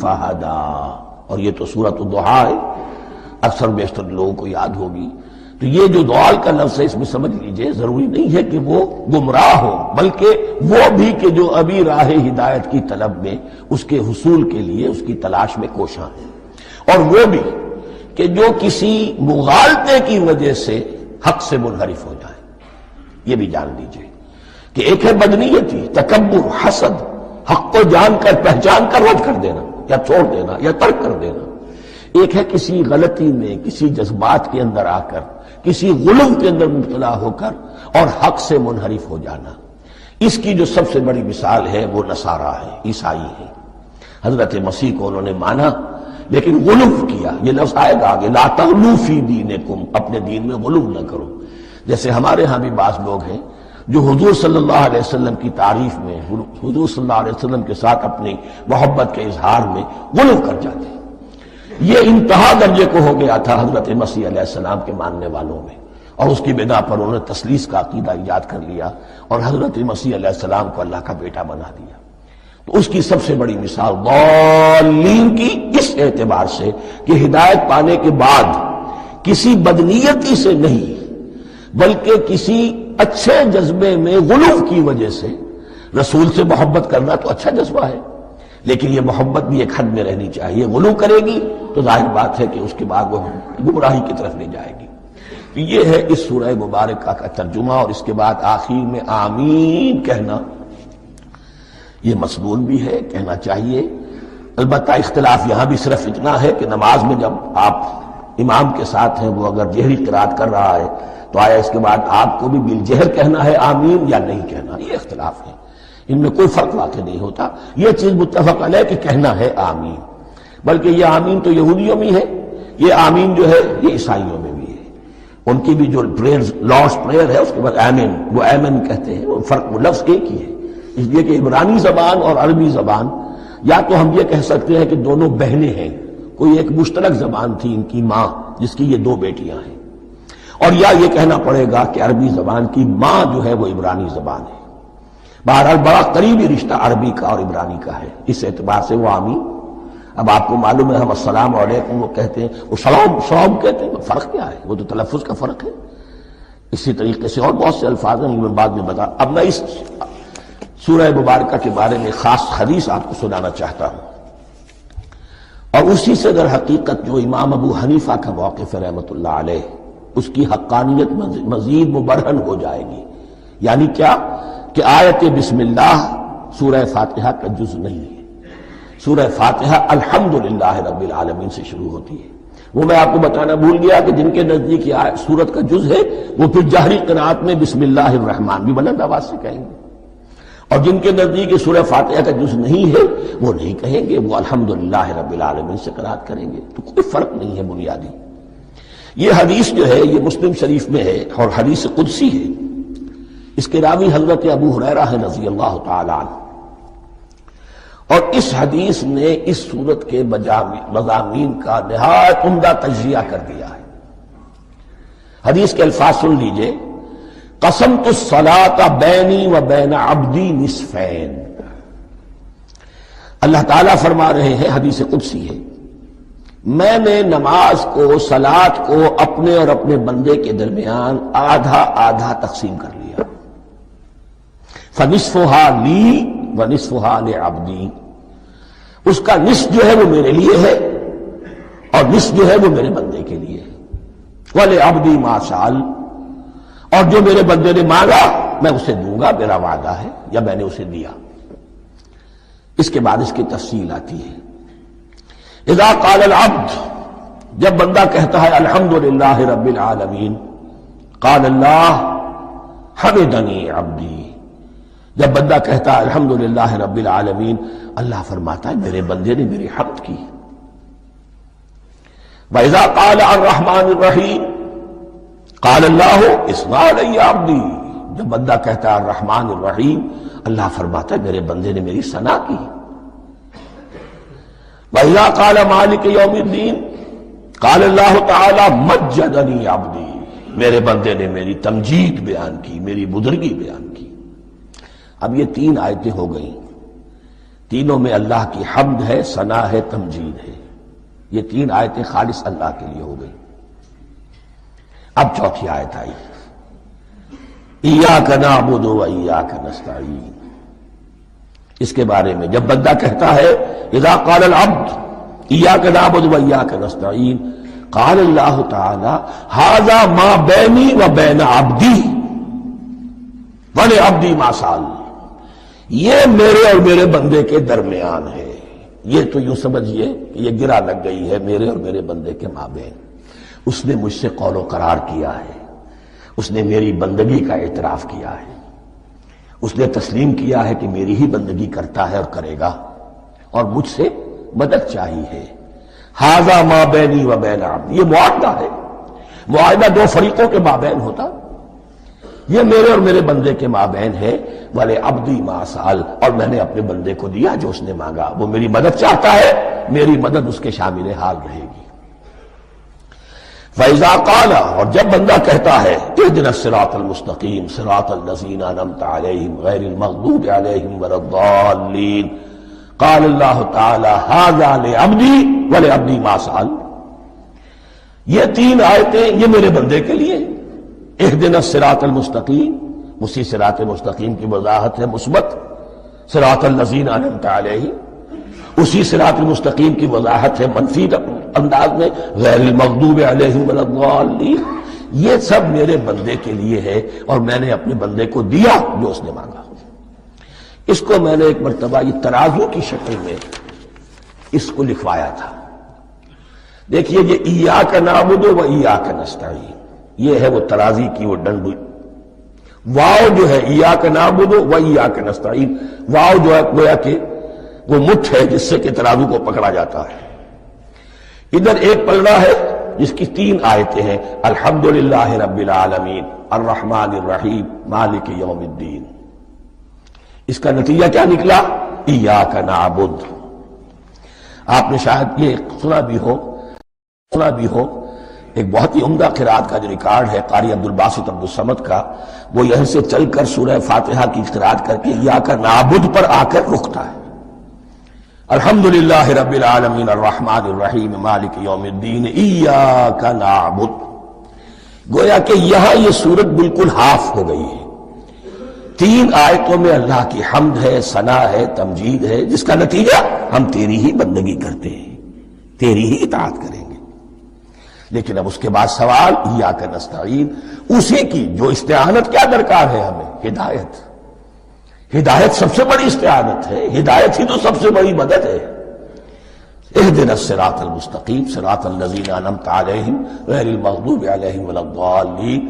فَهَدَىٰ، اور یہ تو سورۃ الضحیٰ ہے، اکثر بیشتر لوگوں کو یاد ہوگی۔ تو یہ جو ضال کا لفظ ہے، اس میں سمجھ لیجئے ضروری نہیں ہے کہ وہ گمراہ ہو، بلکہ وہ بھی کہ جو ابھی راہ ہدایت کی طلب میں اس کے حصول کے لیے اس کی تلاش میں کوشاں ہے، اور وہ بھی کہ جو کسی مغالطے کی وجہ سے حق سے منحرف ہو جائے۔ یہ بھی جان لیجئے کہ ایک ہے بدنیتی، تکبر، حسد، حق کو جان کر پہچان کر رد کر دینا یا چھوڑ دینا یا ترک کر دینا، ایک ہے کسی غلطی میں، کسی جذبات کے اندر آ کر، کسی غلو کے اندر مبتلا ہو کر اور حق سے منحرف ہو جانا۔ اس کی جو سب سے بڑی مثال ہے وہ نصارہ ہے، عیسائی ہے۔ حضرت مسیح کو انہوں نے مانا لیکن غلو کیا، یہ لفظ آئے گا آگے، لا تغلو فی دینکم، اپنے دین میں غلو نہ کرو۔ جیسے ہمارے ہاں بھی بعض لوگ ہیں جو حضور صلی اللہ علیہ وسلم کی تعریف میں، حضور صلی اللہ علیہ وسلم کے ساتھ اپنی محبت کے اظہار میں غلو کر جاتے ہیں۔ یہ انتہا درجے کو ہو گیا تھا حضرت مسیح علیہ السلام کے ماننے والوں میں، اور اس کی بنا پر انہوں نے تثلیث کا عقیدہ ایجاد کر لیا اور حضرت مسیح علیہ السلام کو اللہ کا بیٹا بنا دیا۔ تو اس کی سب سے بڑی مثال ضالین کی اس اعتبار سے کہ ہدایت پانے کے بعد کسی بدنیتی سے نہیں بلکہ کسی اچھے جذبے میں غلو کی وجہ سے، رسول سے محبت کرنا تو اچھا جذبہ ہے لیکن یہ محبت بھی ایک حد میں رہنی چاہیے، غلو کرے گی تو ظاہر بات ہے کہ اس کے بعد وہ گمراہی کی طرف لے جائے گی۔ تو یہ ہے اس سورہ مبارکہ کا ترجمہ، اور اس کے بعد آخر میں آمین کہنا یہ مسنون بھی ہے، کہنا چاہیے۔ البتہ اختلاف یہاں بھی صرف اتنا ہے کہ نماز میں جب آپ امام کے ساتھ ہیں، وہ اگر جہری قرات کر رہا ہے تو آیا اس کے بعد آپ کو بھی بالجہر کہنا ہے آمین یا نہیں کہنا، یہ اختلاف ہے، ان میں کوئی فرق واقع نہیں ہوتا۔ یہ چیز متفق علیہ کہ کہنا ہے آمین، بلکہ یہ آمین تو یہودیوں میں ہے، یہ آمین جو ہے یہ عیسائیوں میں بھی ہے۔ ان کی بھی جو پریئر، لارڈس پریئر ہے، اس کے بعد آمین، وہ آمین کہتے ہیں، وہ فرق وہ لفظ ایک ہی ہے، اس لیے کہ عبرانی زبان اور عربی زبان، یا تو ہم یہ کہہ سکتے ہیں کہ دونوں بہنیں ہیں، کوئی ایک مشترک زبان تھی ان کی ماں جس کی یہ دو بیٹیاں ہیں، اور یا یہ کہنا پڑے گا کہ عربی زبان کی ماں جو ہے وہ عبرانی زبان ہے۔ بہرحال بڑا قریبی رشتہ عربی کا اور عبرانی کا ہے، اس اعتبار سے وہ آمین۔ اب آپ کو معلوم ہے ہم السلام علیکم وہ کہتے ہیں، وہ سلام کہتے ہیں، فرق کیا ہے؟ وہ تو تلفظ کا فرق ہے۔ اسی طریقے سے اور بہت سے الفاظ ہیں، میں بعد میں بتا۔ اب میں اس سورہ مبارکہ کے بارے میں خاص حدیث آپ کو سنانا چاہتا ہوں، اور اسی سے در حقیقت جو امام ابو حنیفہ کا موقف ہے رحمۃ اللہ علیہ، اس کی حقانیت مزید مبرہن ہو جائے گی۔ یعنی کیا کہ آیت بسم اللہ سورہ فاتحہ کا جز نہیں ہے، سورہ فاتحہ الحمدللہ رب العالمین سے شروع ہوتی ہے۔ وہ میں آپ کو بتانا بھول گیا کہ جن کے نزدیک یہ سورت کا جز ہے وہ پھر جہری قرات میں بسم اللہ الرحمن بھی بلند آواز سے کہیں گے، اور جن کے نزدیک سورہ فاتحہ کا جز نہیں ہے وہ نہیں کہیں گے، وہ الحمدللہ رب العالمین سے قرات کریں گے۔ تو کوئی فرق نہیں ہے بنیادی۔ یہ حدیث جو ہے یہ مسلم شریف میں ہے اور حدیث قدسی ہے، اس کے راوی حضرت ابو ہریرہ ہے رضی اللہ تعالی عنہ، اور اس حدیث نے اس سورت کے مضامین کا نہایت عمدہ تجزیہ کر دیا ہے۔ حدیث کے الفاظ سن لیجئے، قسمت الصلاۃ بینی و بین عبدی نصفین۔ اللہ تعالیٰ فرما رہے ہیں، حدیث قدسی ہے، میں نے نماز کو، صلاۃ کو اپنے اور اپنے بندے کے درمیان آدھا آدھا تقسیم کر لیا، فنصفها لی ونصفها لعبدی، اس کا نصف جو ہے وہ میرے لیے ہے اور نصف جو ہے وہ میرے بندے کے لیے ہے، وَلِعَبْدِي مَا سَأَلَ، اور جو میرے بندے نے مانگا میں اسے دوں گا، میرا وعدہ ہے یا میں نے اسے دیا۔ اس کے بعد اس کی تفصیل آتی ہے، اذا قال العبد، جب بندہ کہتا ہے الحمدللہ رب العالمین، قال اللہ حمدنی عبدی، جب بندہ کہتا ہے الحمدللہ رب العالمین، اللہ فرماتا ہے میرے بندے نے میری حمد کی۔ وَإِذَا قَالَ الرحمن الرحیم، قال اللہ اسمع علی عبدی، جب بندہ کہتا ہے الرحمن الرحیم، اللہ فرماتا ہے میرے بندے نے میری ثنا کی۔ وَإِذَا قَالَ مَالِكِ يَوْمِ الدِّينِ قال اللہ تعالی مجدنی عبدی، میرے بندے نے میری تمجید بیان کی، میری بزرگی بیان کی۔ اب یہ تین آیتیں ہو گئیں، تینوں میں اللہ کی حمد ہے، ثنا ہے، تمجید ہے۔ یہ تین آیتیں خالص اللہ کے لیے ہو گئی۔ اب چوتھی آیت آئی، ایاک نعبد و ایاک نستعین۔ اس کے بارے میں جب بندہ کہتا ہے اذا قال العبد ایاک نعبد و ایاک نستعین، قال اللہ تعالی ھذا ما بینی و بین عبدی ولعبدی ما سأل، یہ میرے اور میرے بندے کے درمیان ہے۔ یہ تو یوں سمجھیے کہ یہ گرا لگ گئی ہے میرے اور میرے بندے کے مابین۔ اس نے مجھ سے قول و قرار کیا ہے، اس نے میری بندگی کا اعتراف کیا ہے، اس نے تسلیم کیا ہے کہ میری ہی بندگی کرتا ہے اور کرے گا، اور مجھ سے مدد چاہیے ہے۔ ھذا ما بینی و بین عبدی، یہ معاہدہ ہے، معاہدہ دو فریقوں کے مابین ہوتا، یہ میرے اور میرے بندے کے مابین ہے۔ والے عبدی ما سأل، اور میں نے اپنے بندے کو دیا جو اس نے مانگا، وہ میری مدد چاہتا ہے، میری مدد اس کے شامل حال رہے گی۔ فَإِذَا قَالَ، اور جب بندہ کہتا ہے اهْدِنَا الصِّرَاطَ الْمُسْتَقِيمَ صِرَاطَ الَّذِينَ أَنْعَمْتَ عَلَيْهِمْ غَيْرِ الْمَغْضُوبِ عَلَيْهِمْ وَلَا الضَّالِّينَ، قال اللہ تعالی ھذا لعبدی ولعبدی ما سأل۔ یہ تین آیتیں یہ میرے بندے کے لیے، اهْدِنَا الصِّرَاطَ الْمُسْتَقِيمَ، اسی صراط مستقیم کی وضاحت ہے مثبت، صراط الذین انعمت علیہم، اسی صراط المستقیم کی وضاحت ہے منفی انداز میں، غیر المغضوب علیہم ولا الضالین۔ یہ سب میرے بندے کے لیے ہے، اور میں نے اپنے بندے کو دیا جو اس نے مانگا۔ اس کو میں نے ایک مرتبہ یہ ترازو کی شکل میں اس کو لکھوایا تھا۔ دیکھیے یہ ایاک نعبد و ایاک نستعین، یہ ہے وہ ترازی کی وہ ڈنڈ، واو جو ہے ایاک نعبد و ایاک نستعین، واو جو ہے گویا کہ وہ مٹھ ہے جس سے کہ ترازو کو پکڑا جاتا ہے۔ ادھر ایک پلڑا ہے جس کی تین آیتیں ہیں، الحمدللہ رب العالمین الرحمن الرحیم مالک یوم الدین۔ اس کا نتیجہ کیا نکلا؟ ایاک نعبد۔ آپ نے شاید یہ سنا بھی ہو ایک بہت ہی عمدہ قرات کا جو ریکارڈ ہے قاری عبدالباسط عبدالصمد کا، وہ یہیں سے چل کر سورہ فاتحہ کی قرات کر کے ایاک نعبد پر آ کر رکتا ہے، الحمدللہ رب العالمین الرحمن الرحیم مالک یوم الدین ایاک نعبد۔ گویا کہ یہاں یہ صورت بالکل ہاف ہو گئی ہے، تین آیتوں میں اللہ کی حمد ہے، ثنا ہے، تمجید ہے، جس کا نتیجہ ہم تیری ہی بندگی کرتے ہیں، تیری ہی اطاعت کریں گے۔ لیکن اب اس کے بعد سوال ایاک نستعین، اسی کی جو استعانت کیا درکار ہے ہمیں؟ ہدایت۔ ہدایت سب سے بڑی استعانت ہے، ہدایت ہی تو سب سے بڑی مدد ہے۔ اهدنا الصراط المستقیم صراط الذین انعمت علیہم غیر المغضوب علیہم ولا الضالین۔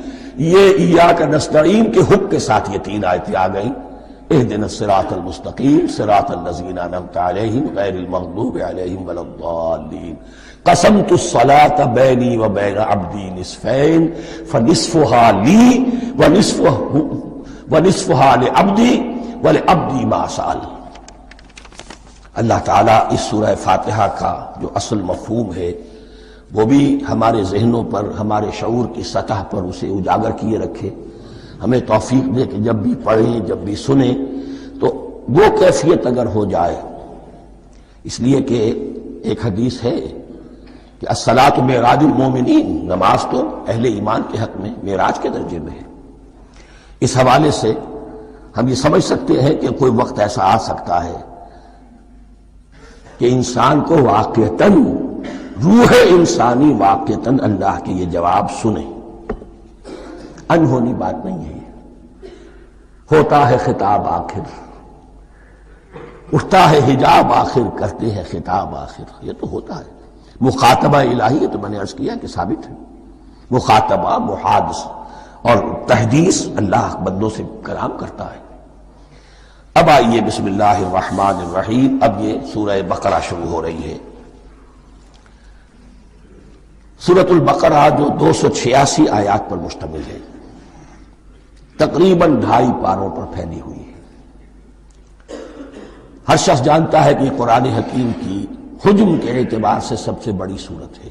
یہ ایاک نستعین کے حکم کے ساتھ یہ تین آیتیں آ گئیں، اهدنا الصراط المستقیم صراط الذین انعمت علیہم غیر المغضوب علیہم ولا الضالین۔ قسمت الصلاة بینی و بین عبدی نصفین فنصفها لی ونصفها لعبدی ولعبدی ما سأل۔ اللہ تعالیٰ اس سورہ فاتحہ کا جو اصل مفہوم ہے وہ بھی ہمارے ذہنوں پر، ہمارے شعور کی سطح پر اسے اجاگر کیے رکھے، ہمیں توفیق دے کہ جب بھی پڑھیں، جب بھی سنیں تو وہ کیفیت اگر ہو جائے۔ اس لیے کہ ایک حدیث ہے کہ الصلاۃ معراج المومنین، نماز تو اہل ایمان کے حق میں معراج کے درجے میں ہے۔ اس حوالے سے ہم یہ سمجھ سکتے ہیں کہ کوئی وقت ایسا آ سکتا ہے کہ انسان کو واقعتاً، روح انسانی واقعتاً اللہ کے یہ جواب سنے۔ انہونی بات نہیں ہے، ہوتا ہے خطاب آخر، اٹھتا ہے حجاب آخر، کرتے ہیں خطاب آخر، یہ تو ہوتا ہے۔ مخاطبہ الہی، یہ تو میں نے عرض کیا کہ ثابت ہے، مخاطبہ، محادث اور تحدیث اللہ بندوں سے کلام کرتا ہے۔ اب آئیے بسم اللہ الرحمن الرحیم، اب یہ سورہ بقرہ شروع ہو رہی ہے۔ سورۃ البقرہ جو 286 آیات پر مشتمل ہے، تقریباً 2.5 پاروں پر پھیلی ہوئی ہے۔ ہر شخص جانتا ہے کہ یہ قرآن حکیم کی حجم کے اعتبار سے سب سے بڑی سورت ہے،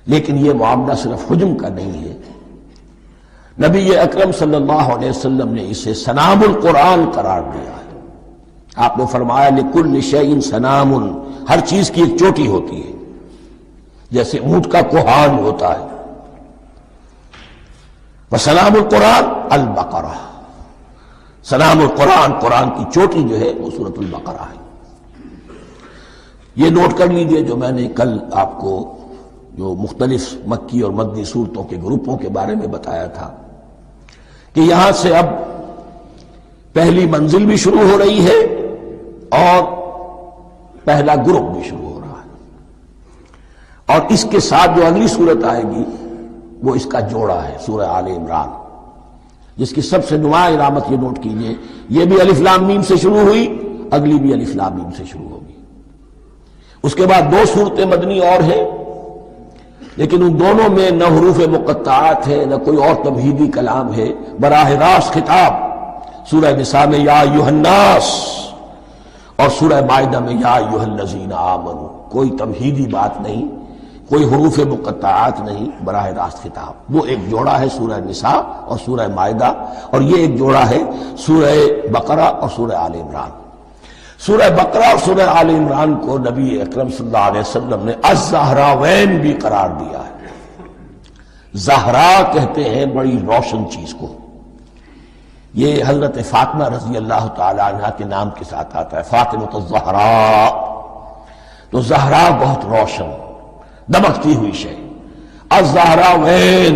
لیکن یہ معاملہ صرف حجم کا نہیں ہے۔ نبی اکرم صلی اللہ علیہ وسلم نے اسے سنام القرآن قرار دیا ہے۔ آپ نے فرمایا لکل شیء سنام، ہر چیز کی ایک چوٹی ہوتی ہے، جیسے اونٹ کا کوہان ہوتا ہے۔ وسلام القرآن البقرہ، سلام القرآن، قرآن کی چوٹی جو ہے وہ سورۃ البقرہ ہے۔ یہ نوٹ کر لیجئے جو میں نے کل آپ کو جو مختلف مکی اور مدنی صورتوں کے گروپوں کے بارے میں بتایا تھا کہ یہاں سے اب پہلی منزل بھی شروع ہو رہی ہے اور پہلا گروپ بھی شروع ہو رہا ہے، اور اس کے ساتھ جو اگلی صورت آئے گی وہ اس کا جوڑا ہے، سورہ آل عمران، جس کی سب سے نمایاں علامت یہ نوٹ کیجئے، یہ بھی الف لام میم سے شروع ہوئی، اگلی بھی الف لام میم سے شروع ہوگی۔ اس کے بعد 2 صورتیں مدنی اور ہیں، لیکن ان دونوں میں نہ حروف مقطعات ہے نہ کوئی اور تمہیدی کلام ہے، براہ راست خطاب سورہ نساء میں یا ایھا الناس اور سورہ مائدہ میں یا ایھا الذین آمنوا، کوئی تمہیدی بات نہیں، کوئی حروف مقطعات نہیں، براہ راست خطاب۔ وہ ایک جوڑا ہے سورہ نساء اور سورہ مائدہ، اور یہ ایک جوڑا ہے سورہ بقرہ اور سورہ آل عمران۔ سورہ بقرہ اور سورہ آل عمران کو نبی اکرم صلی اللہ علیہ وسلم نے الزہراوین بھی قرار دیا ہے۔ زہرا کہتے ہیں بڑی روشن چیز کو، یہ حضرت فاطمہ رضی اللہ تعالی عنہا کے نام کے ساتھ آتا ہے، فاطمۃ الزہراء، تو زہرا بہت روشن دمکتی ہوئی شے۔ الزہراوین،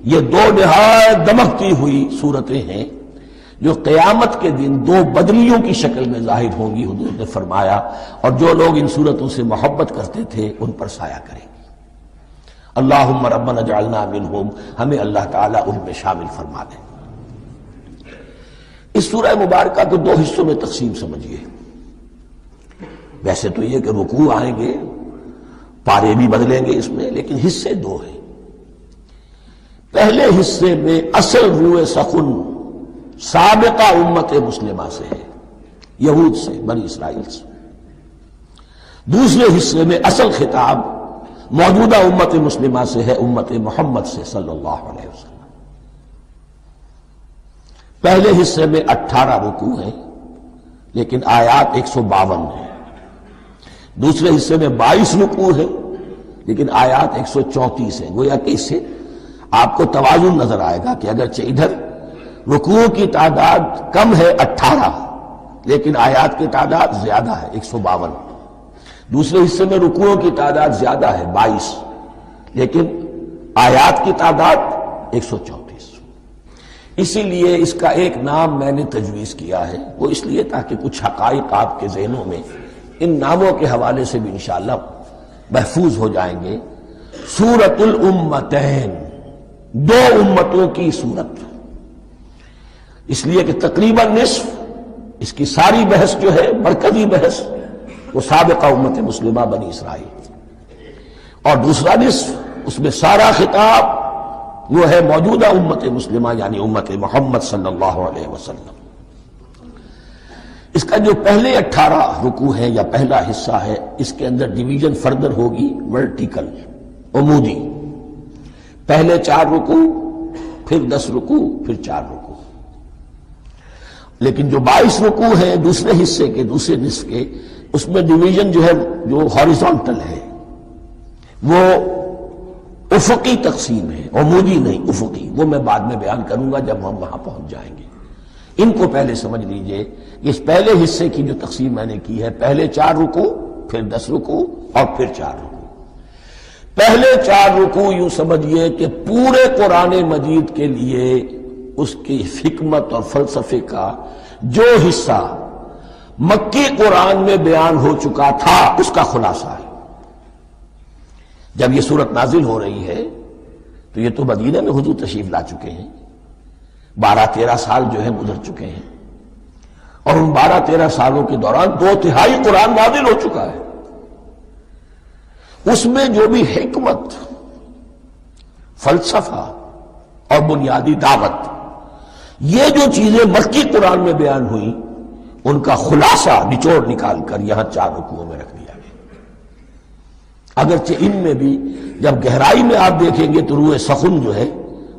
یہ 2 نہایت دمکتی ہوئی صورتیں ہیں جو قیامت کے دن 2 بدلیوں کی شکل میں ظاہر ہوں گی، حضور نے فرمایا، اور جو لوگ ان صورتوں سے محبت کرتے تھے ان پر سایہ کریں گے۔ اللہم ربنا اجعلنا منہم، ہمیں اللہ تعالیٰ ان میں شامل فرما دے۔ اس سورہ مبارکہ کو 2 حصوں میں تقسیم سمجھیے۔ ویسے تو یہ کہ رکوع آئیں گے، پارے بھی بدلیں گے اس میں، لیکن حصے 2 ہیں۔ پہلے حصے میں اصل روح سخن سابقہ امت مسلمہ سے ہے، یہود سے، بنی اسرائیل سے۔ دوسرے حصے میں اصل خطاب موجودہ امت مسلمہ سے ہے، امت محمد سے صلی اللہ علیہ وسلم۔ پہلے حصے میں 18 رکوع ہیں لیکن آیات 152 ہیں، دوسرے حصے میں 22 رکوع ہیں لیکن آیات 134 ہیں۔ گویا کہ اس سے آپ کو توازن نظر آئے گا کہ اگرچہ ادھر رکوع کی تعداد کم ہے 18 لیکن آیات کی تعداد زیادہ ہے 152، دوسرے حصے میں رکوعوں کی تعداد زیادہ ہے 22 لیکن آیات کی تعداد 134۔ اسی لیے اس کا ایک نام میں نے تجویز کیا ہے، وہ اس لیے تاکہ کچھ حقائق آپ کے ذہنوں میں ان ناموں کے حوالے سے بھی انشاءاللہ محفوظ ہو جائیں گے۔ سورۃ الامتین، 2 امتوں کی سورت، اس لیے کہ تقریباً نصف اس کی ساری بحث جو ہے، مرکزی بحث، وہ سابقہ امت مسلمہ بنی اسرائیل، اور دوسرا نصف اس میں سارا خطاب وہ ہے موجودہ امت مسلمہ یعنی امت محمد صلی اللہ علیہ وسلم۔ اس کا جو پہلے 18 رکوع ہے یا پہلا حصہ ہے، اس کے اندر ڈویژن فردر ہوگی ورٹیکل، عمودی، پہلے 4 رکوع، پھر 10 رکوع، پھر 4 رکوع۔ لیکن جو 22 رکوع ہیں دوسرے حصے کے، دوسرے نصف کے، اس میں ڈویژن جو ہے جو ہاریزونٹل ہے، وہ افقی تقسیم ہے، عمودی نہیں، افقی، وہ میں بعد میں بیان کروں گا جب ہم وہاں پہنچ جائیں گے۔ ان کو پہلے سمجھ لیجئے کہ اس پہلے حصے کی جو تقسیم میں نے کی ہے، پہلے 4 رکوع، پھر 10 رکوع اور پھر 4 رکوع۔ پہلے 4 رکوع یوں سمجھیے کہ پورے قرآن مجید کے لیے اس کی حکمت اور فلسفے کا جو حصہ مکی قرآن میں بیان ہو چکا تھا اس کا خلاصہ ہے۔ جب یہ سورت نازل ہو رہی ہے تو یہ تو مدینہ میں حضور تشریف لا چکے ہیں، 12-13 سال جو ہے گزر چکے ہیں، اور ان 12-13 سالوں کے دوران 2/3 قرآن نازل ہو چکا ہے۔ اس میں جو بھی حکمت، فلسفہ اور بنیادی دعوت، یہ جو چیزیں مکی قرآن میں بیان ہوئیں، ان کا خلاصہ نچوڑ نکال کر یہاں 4 رکوعوں میں رکھ دیا گیا۔ اگرچہ ان میں بھی جب گہرائی میں آپ دیکھیں گے تو روح سخن جو ہے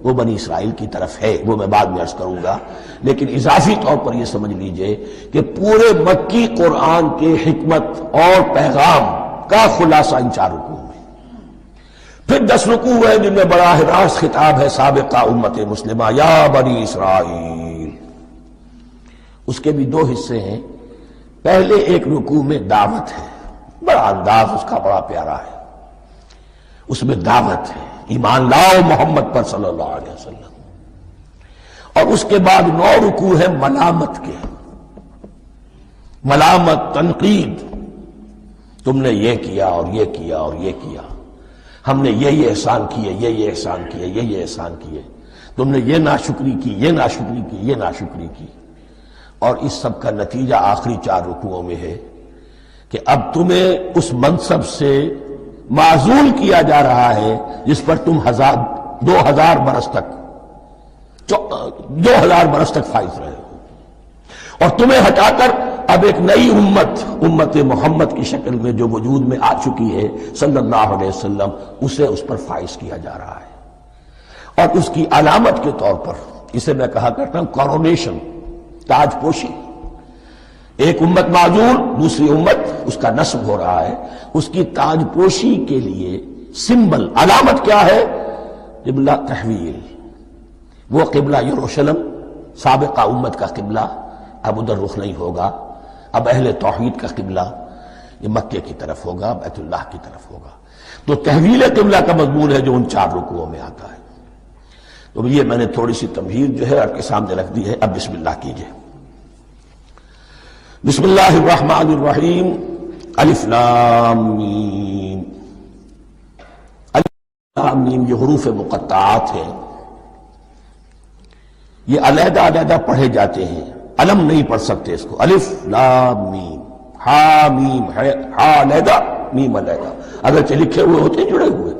وہ بنی اسرائیل کی طرف ہے، وہ میں بعد میں عرض کروں گا، لیکن اضافی طور پر یہ سمجھ لیجئے کہ پورے مکی قرآن کے حکمت اور پیغام کا خلاصہ ان 4 رکوعوں میں۔ پھر 10 رکوع ہیں جن میں براہ راست خطاب ہے سابقہ امت مسلمہ، یا بنی اسرائیل۔ اس کے بھی 2 حصے ہیں۔ پہلے ایک رکوع میں دعوت ہے، بڑا انداز اس کا بڑا پیارا ہے، اس میں دعوت ہے، ایمان لاؤ محمد پر صلی اللہ علیہ وسلم۔ اور اس کے بعد 9 رکوع ہیں ملامت کے، ملامت، تنقید، تم نے یہ کیا اور یہ کیا اور یہ کیا، ہم نے یہ احسان کیے، یہ احسان کیے، یہ احسان کیے، تم نے یہ ناشکری کی، یہ ناشکری کی، یہ ناشکری کی۔ اور اس سب کا نتیجہ آخری 4 رکوعوں میں ہے کہ اب تمہیں اس منصب سے معزول کیا جا رہا ہے جس پر تم 2000 برس تک 2000 برس تک فائز رہے ہو، اور تمہیں ہٹا کر اب ایک نئی امت محمد کی شکل میں جو وجود میں آ چکی ہے صلی اللہ علیہ وسلم، اسے اس پر فائز کیا جا رہا ہے۔ اور اس کی علامت کے طور پر اسے میں کہا کرتا ہوں کورونیشن، تاج پوشی۔ ایک امت معزول، دوسری امت اس کا نصب ہو رہا ہے، اس کی تاج پوشی کے لیے سمبل، علامت کیا ہے؟ قبلہ تحویل۔ وہ قبلہ یروشلم سابقہ امت کا قبلہ اب ادھر رخ نہیں ہوگا، اب اہل توحید کا قبلہ یہ مکے کی طرف ہوگا، بیت اللہ کی طرف ہوگا۔ تو تحویل قبلہ کا مضمون ہے جو ان 4 رکوعوں میں آتا ہے۔ تو یہ میں نے تھوڑی سی تمہید جو ہے آپ کے سامنے رکھ دی ہے۔ اب بسم اللہ کیجئے۔ بسم اللہ الرحمن الرحیم، الف لام میم۔ الف لام میم یہ حروف مقطعات ہیں، یہ علیحدہ علیحدہ پڑھے جاتے ہیں، علم نہیں پڑھ سکتے اس کو۔ الف لام میم، ہا میم ہے، ہا علیحدہ میم علیحدہ، اگرچہ لکھے ہوئے ہوتے ہیں جڑے ہوئے،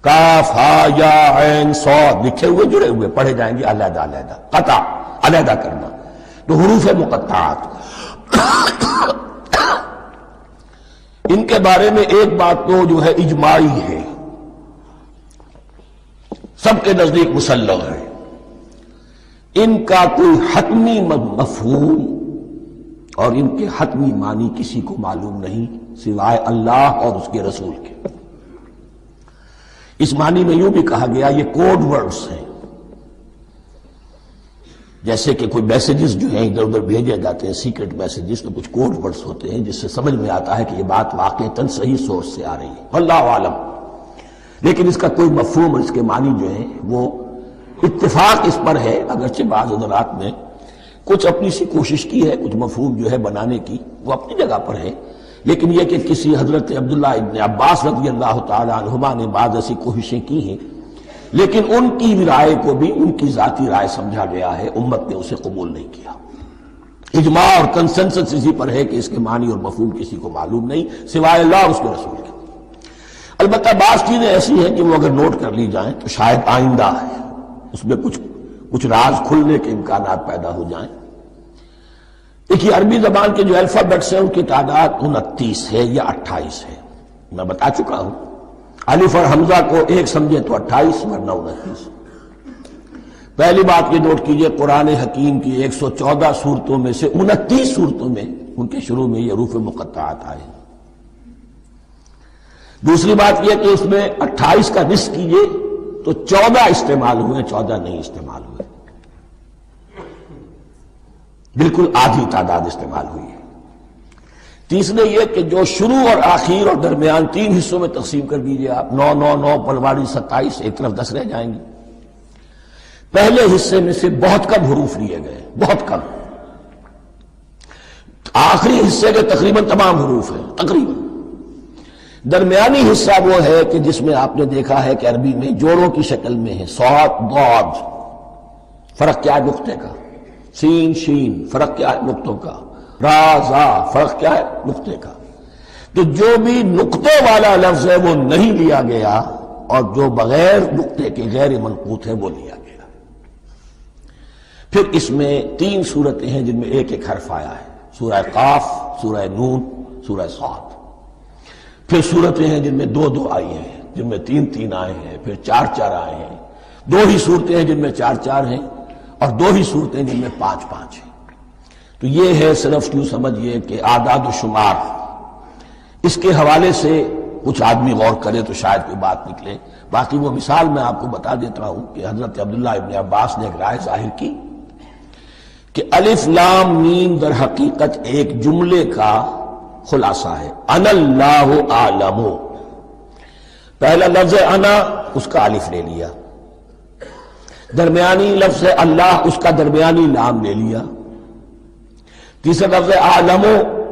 کاف ہا یا عین صاد لکھے ہوئے جڑے ہوئے، پڑھے جائیں گے علیحدہ علیحدہ، قطع علیحدہ کرنا۔ تو حروف مقطعات، ان کے بارے میں ایک بات تو جو ہے اجماعی ہے، سب کے نزدیک مسلم ہے، ان کا کوئی حتمی مفہوم اور ان کے حتمی معنی کسی کو معلوم نہیں سوائے اللہ اور اس کے رسول کے۔ اس معنی میں یوں بھی کہا گیا یہ کوڈ ورڈز ہیں، جیسے کہ کوئی میسیجز جو ہیں ادھر ادھر بھیجے جاتے ہیں، سیکرٹ میسیجز، تو کچھ کوڈ ورڈز ہوتے ہیں جس سے سمجھ میں آتا ہے کہ یہ بات واقعتاً صحیح سورس سے آ رہی ہے، اللہ عالم۔ لیکن اس کا کوئی مفہوم اور اس کے معنی جو ہیں وہ اتفاق اس پر ہے، اگرچہ بعض حضرات نے کچھ اپنی سی کوشش کی ہے، کچھ مفہوم جو ہے بنانے کی، وہ اپنی جگہ پر ہے، لیکن یہ کہ کسی حضرت عبداللہ ابن عباس رضی اللہ تعالی عنہما نے بعض ایسی کوششیں کی ہیں، لیکن ان کی رائے کو بھی ان کی ذاتی رائے سمجھا گیا ہے، امت نے اسے قبول نہیں کیا۔ اجماع اور کنسنسس اسی پر ہے کہ اس کے معنی اور مفہوم کسی کو معلوم نہیں سوائے اللہ اور اس کے رسول کے۔ البتہ بعض چیزیں ایسی ہیں کہ وہ اگر نوٹ کر لی جائیں تو شاید آئندہ ہے اس میں کچھ راز کھلنے کے امکانات پیدا ہو جائیں۔ دیکھیے عربی زبان کے جو الفابیٹس ہیں ان کی تعداد 29 ہے یا 28 ہے، میں بتا چکا ہوں۔ الف اور حمزہ کو ایک سمجھے تو 28 ورنہ 29۔ پہلی بات یہ نوٹ کیجئے، قرآن حکیم کی 114 سورتوں میں سے 29 سورتوں میں ان کے شروع میں یہ حروف مقطعات آئے۔ دوسری بات یہ کہ اس میں 28 کا نصف کیجئے تو 14 استعمال ہوئے، 14 نہیں استعمال ہوئے، بالکل آدھی تعداد استعمال ہوئی ہے۔ تیسرے یہ کہ جو شروع اور آخر اور درمیان 3 حصوں میں تقسیم کر دیجئے آپ، 9 9 9 پلواری 27، ایک طرف 10 رہ جائیں گے۔ پہلے حصے میں سے بہت کم حروف لیے گئے، بہت کم۔ آخری حصے کے تقریباً تمام حروف ہیں، تقریباً۔ درمیانی حصہ وہ ہے کہ جس میں آپ نے دیکھا ہے کہ عربی میں جوڑوں کی شکل میں ہے، صاد ضاد، فرق کیا ہے نقطے کا، سین شین، فرق کیا ہے نقطوں کا، را زا، فرق کیا ہے نقطے کا۔ تو جو بھی نقطے والا لفظ ہے وہ نہیں لیا گیا، اور جو بغیر نقطے کے غیر منقوط ہے وہ لیا گیا۔ پھر اس میں 3 صورتیں ہیں جن میں ایک ایک حرف آیا ہے، سورہ قاف، سورہ نون، سورہ صاد۔ پھر صورتیں ہیں جن میں 2 آئی ہیں، جن میں 3 آئے ہیں، پھر 4 آئے ہیں، 2 ہی صورتیں ہیں جن میں 4 ہیں، اور 2 ہی صورتیں جن میں 5 ہیں۔ تو یہ ہے صرف یوں سمجھئے کہ اعداد و شمار۔ اس کے حوالے سے کچھ آدمی غور کرے تو شاید کوئی بات نکلے۔ باقی وہ مثال میں آپ کو بتا دیتا ہوں کہ حضرت عبداللہ ابن عباس نے ایک رائے ظاہر کی کہ الف لام میم در حقیقت ایک جملے کا خلاصہ ہے، انا اللہ اعلم۔ پہلا لفظ انا، اس کا الف لے لیا، درمیانی لفظ اللہ، اس کا درمیانی لام لے لیا، تیسرا لفظ اعلم،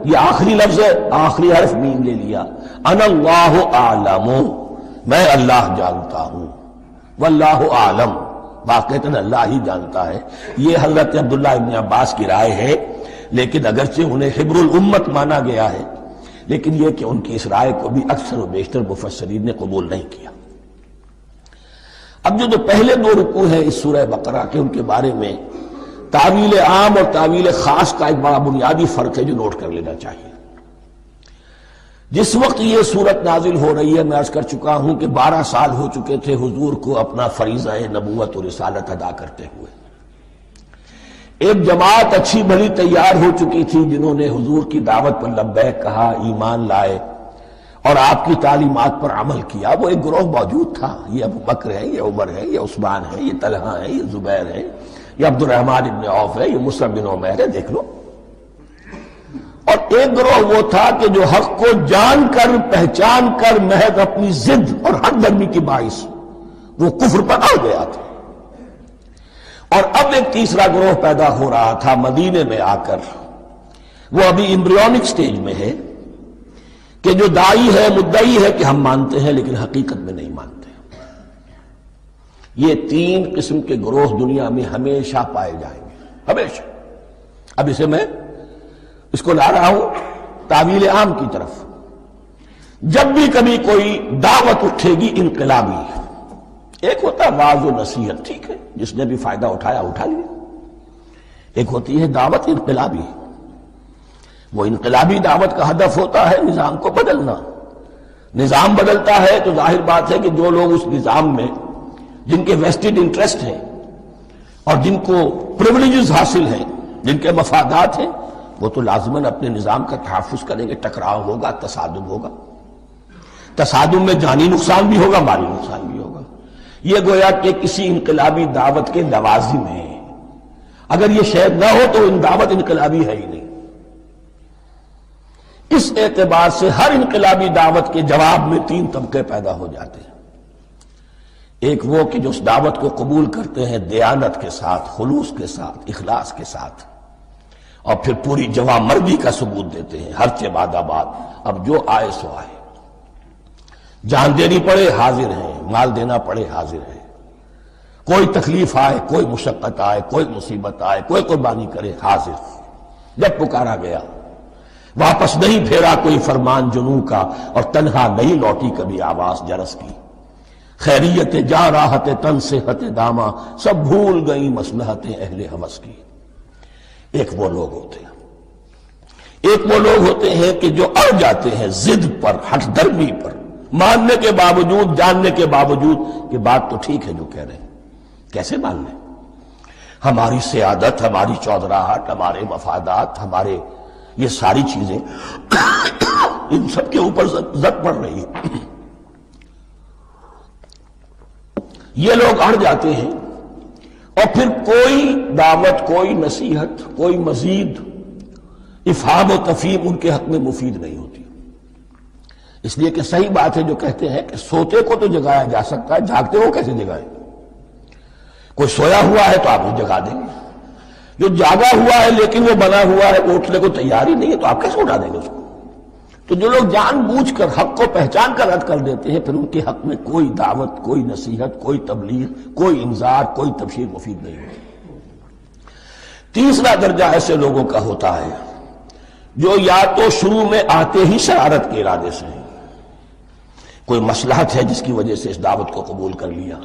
یہ آخری لفظ ہے، آخری حرف میم لے لیا، انا اللہ اعلم، میں اللہ جانتا ہوں، واللہ اعلم، واقعتاً اللہ ہی جانتا ہے۔ یہ حضرت عبداللہ ابن عباس کی رائے ہے، لیکن اگرچہ انہیں حبر الامت مانا گیا ہے، لیکن یہ کہ ان کی اس رائے کو بھی اکثر و بیشتر مفسرین نے قبول نہیں کیا۔ اب جو پہلے 2 رکوع ہیں اس سورہ بقرہ کے، ان کے بارے میں تعویل عام اور تعویل خاص کا ایک بڑا بنیادی فرق ہے جو نوٹ کر لینا چاہیے۔ جس وقت یہ سورت نازل ہو رہی ہے، میں عرض کر چکا ہوں کہ 12 سال ہو چکے تھے حضور کو اپنا فریضہ نبوت و رسالت ادا کرتے ہوئے۔ ایک جماعت اچھی بھلی تیار ہو چکی تھی جنہوں نے حضور کی دعوت پر لبیک کہا، ایمان لائے اور آپ کی تعلیمات پر عمل کیا۔ وہ ایک گروہ موجود تھا، یہ ابو بکر ہے، یہ عمر ہے، یہ عثمان ہے، یہ طلحہ ہے، یہ زبیر ہے، یہ عبد الرحمن ابن عوف ہے، یہ مصعب بن عمیر ہے، دیکھ لو۔ اور ایک گروہ وہ تھا کہ جو حق کو جان کر پہچان کر محض اپنی ضد اور حق درمی کی باعث وہ کفر پر آ گیا تھا۔ اور اب ایک تیسرا گروہ پیدا ہو رہا تھا مدینے میں آ کر، وہ ابھی ایمبریونک سٹیج میں ہے، کہ جو داعی ہے، مدعی ہے کہ ہم مانتے ہیں لیکن حقیقت میں نہیں مانتے۔ یہ 3 قسم کے گروہ دنیا میں ہمیشہ پائے جائیں گے، ہمیشہ۔ اب اسے میں اس کو لا رہا ہوں تعویل عام کی طرف۔ جب بھی کبھی کوئی دعوت اٹھے گی انقلابی، ایک ہوتا ہے واعظ و نصیحت، ٹھیک ہے، جس نے بھی فائدہ اٹھایا اٹھا لیا۔ ایک ہوتی ہے دعوت انقلابی، وہ انقلابی دعوت کا ہدف ہوتا ہے نظام کو بدلنا۔ نظام بدلتا ہے تو ظاہر بات ہے کہ جو لوگ اس نظام میں جن کے ویسٹڈ انٹرسٹ ہیں اور جن کو پریولیجز حاصل ہیں، جن کے مفادات ہیں، وہ تو لازماً اپنے نظام کا تحفظ کریں گے۔ ٹکراؤ ہوگا، تصادم ہوگا، تصادم میں جانی نقصان بھی ہوگا، مالی نقصان بھی ہوگا۔ یہ گویا کہ کسی انقلابی دعوت کے لوازم ہیں۔ اگر یہ شے نہ ہو تو ان دعوت انقلابی ہے ہی نہیں۔ اس اعتبار سے ہر انقلابی دعوت کے جواب میں 3 طبقے پیدا ہو جاتے ہیں۔ ایک وہ کہ جو اس دعوت کو قبول کرتے ہیں دیانت کے ساتھ، خلوص کے ساتھ، اخلاص کے ساتھ، اور پھر پوری جواں مردی کا ثبوت دیتے ہیں، ہر چہ بعد آباد، اب جو آئے سو آئے، جان دینی پڑے حاضر ہیں، مال دینا پڑے حاضر ہیں، کوئی تکلیف آئے، کوئی مشقت آئے، کوئی مصیبت آئے، کوئی قربانی کرے، حاضر۔ جب پکارا گیا، واپس نہیں پھیرا کوئی فرمان جنوں کا، اور تنہا نہیں لوٹی کبھی آواز جرس کی۔ خیریت جا راحت تن صحت داما، سب بھول گئی مصلحتیں اہل ہوس کی۔ ایک وہ لوگ ہوتے ہیں، ایک وہ لوگ ہوتے ہیں کہ جو اڑ جاتے ہیں ضد پر، ہٹ درمی پر، ماننے کے باوجود، جاننے کے باوجود کہ بات تو ٹھیک ہے جو کہہ رہے ہیں، کیسے مان لیں؟ ہماری سیادت، ہماری چودراہٹ، ہمارے مفادات، ہمارے یہ ساری چیزیں ان سب کے اوپر زد پڑ رہی ہے۔ یہ لوگ اڑ جاتے ہیں، اور پھر کوئی دعوت، کوئی نصیحت، کوئی مزید افہام و تفہیم ان کے حق میں مفید نہیں ہوتی۔ اس لیے کہ صحیح بات ہے جو کہتے ہیں کہ سوتے کو تو جگایا جا سکتا ہے، جاگتے ہو کیسے جگائیں؟ کوئی سویا ہوا ہے تو آپ اسے جگا دیں گے، جو جاگا ہوا ہے لیکن وہ بنا ہوا ہے، وہ اٹھنے کو تیار ہی نہیں ہے، تو آپ کیسے اٹھا دیں گے اس کو؟ تو جو لوگ جان بوجھ کر حق کو پہچان کر رد کر دیتے ہیں، پھر ان کے حق میں کوئی دعوت، کوئی نصیحت، کوئی تبلیغ، کوئی انذار، کوئی تبشیر مفید نہیں ہوتی۔ تیسرا درجہ ایسے لوگوں کا ہوتا ہے جو یا تو شروع میں آتے ہی شرارت کے ارادے سے ہیں، کوئی مصلحت ہے جس کی وجہ سے اس دعوت کو قبول کر لیا،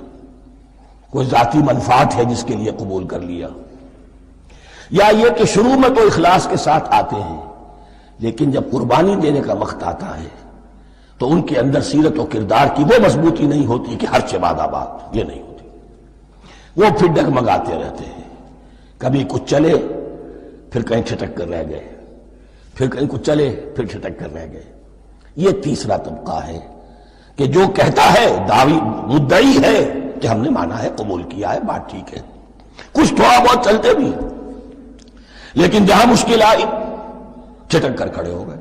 کوئی ذاتی منفعت ہے جس کے لیے قبول کر لیا، یا یہ کہ شروع میں تو اخلاص کے ساتھ آتے ہیں لیکن جب قربانی دینے کا وقت آتا ہے تو ان کے اندر سیرت و کردار کی وہ مضبوطی نہیں ہوتی کہ ہر چباد آباد، یہ نہیں ہوتی، وہ پھر ڈگمگاتے رہتے ہیں، کبھی کچھ چلے پھر کہیں چھٹک کر رہ گئے، پھر کہیں کچھ چلے پھر چھٹک کر رہ گئے۔ یہ تیسرا طبقہ ہے کہ جو کہتا ہے، دعوی مدعی ہے کہ ہم نے مانا ہے، قبول کیا ہے، بات ٹھیک ہے، کچھ تھوڑا بہت چلتے بھی ہیں لیکن جہاں مشکل آئی چھٹک کر کھڑے ہو گئے،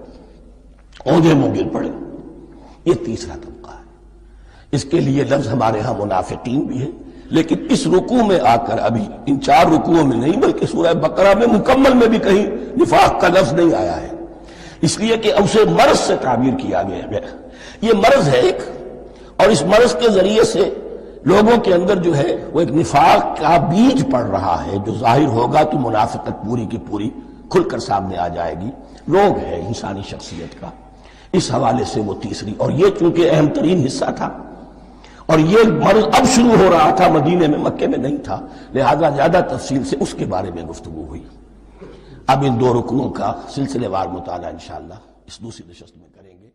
اوندھے منہ گر پڑے۔ یہ تیسرا طبقہ ہے۔ اس کے لیے لفظ ہمارے ہاں منافقین بھی ہے، لیکن اس رکوع میں آ کر ابھی ان 4 رکوعوں میں نہیں بلکہ سورہ بقرہ میں مکمل میں بھی کہیں نفاق کا لفظ نہیں آیا ہے، اس لیے کہ اسے مرض سے تعبیر کیا گیا ہے۔ یہ مرض ہے ایک، اور اس مرض کے ذریعے سے لوگوں کے اندر جو ہے وہ ایک نفاق کا بیج پڑ رہا ہے، جو ظاہر ہوگا تو منافقت پوری کی پوری کھل کر سامنے آ جائے گی۔ روگ ہے انسانی شخصیت کا، اس حوالے سے وہ تیسری، اور یہ چونکہ اہم ترین حصہ تھا اور یہ مرض اب شروع ہو رہا تھا، مدینے میں، مکے میں نہیں تھا، لہذا زیادہ تفصیل سے اس کے بارے میں گفتگو ہوئی۔ اب ان 2 رکنوں کا سلسلے وار مطالعہ انشاءاللہ اس دوسری نشست میں کریں گے۔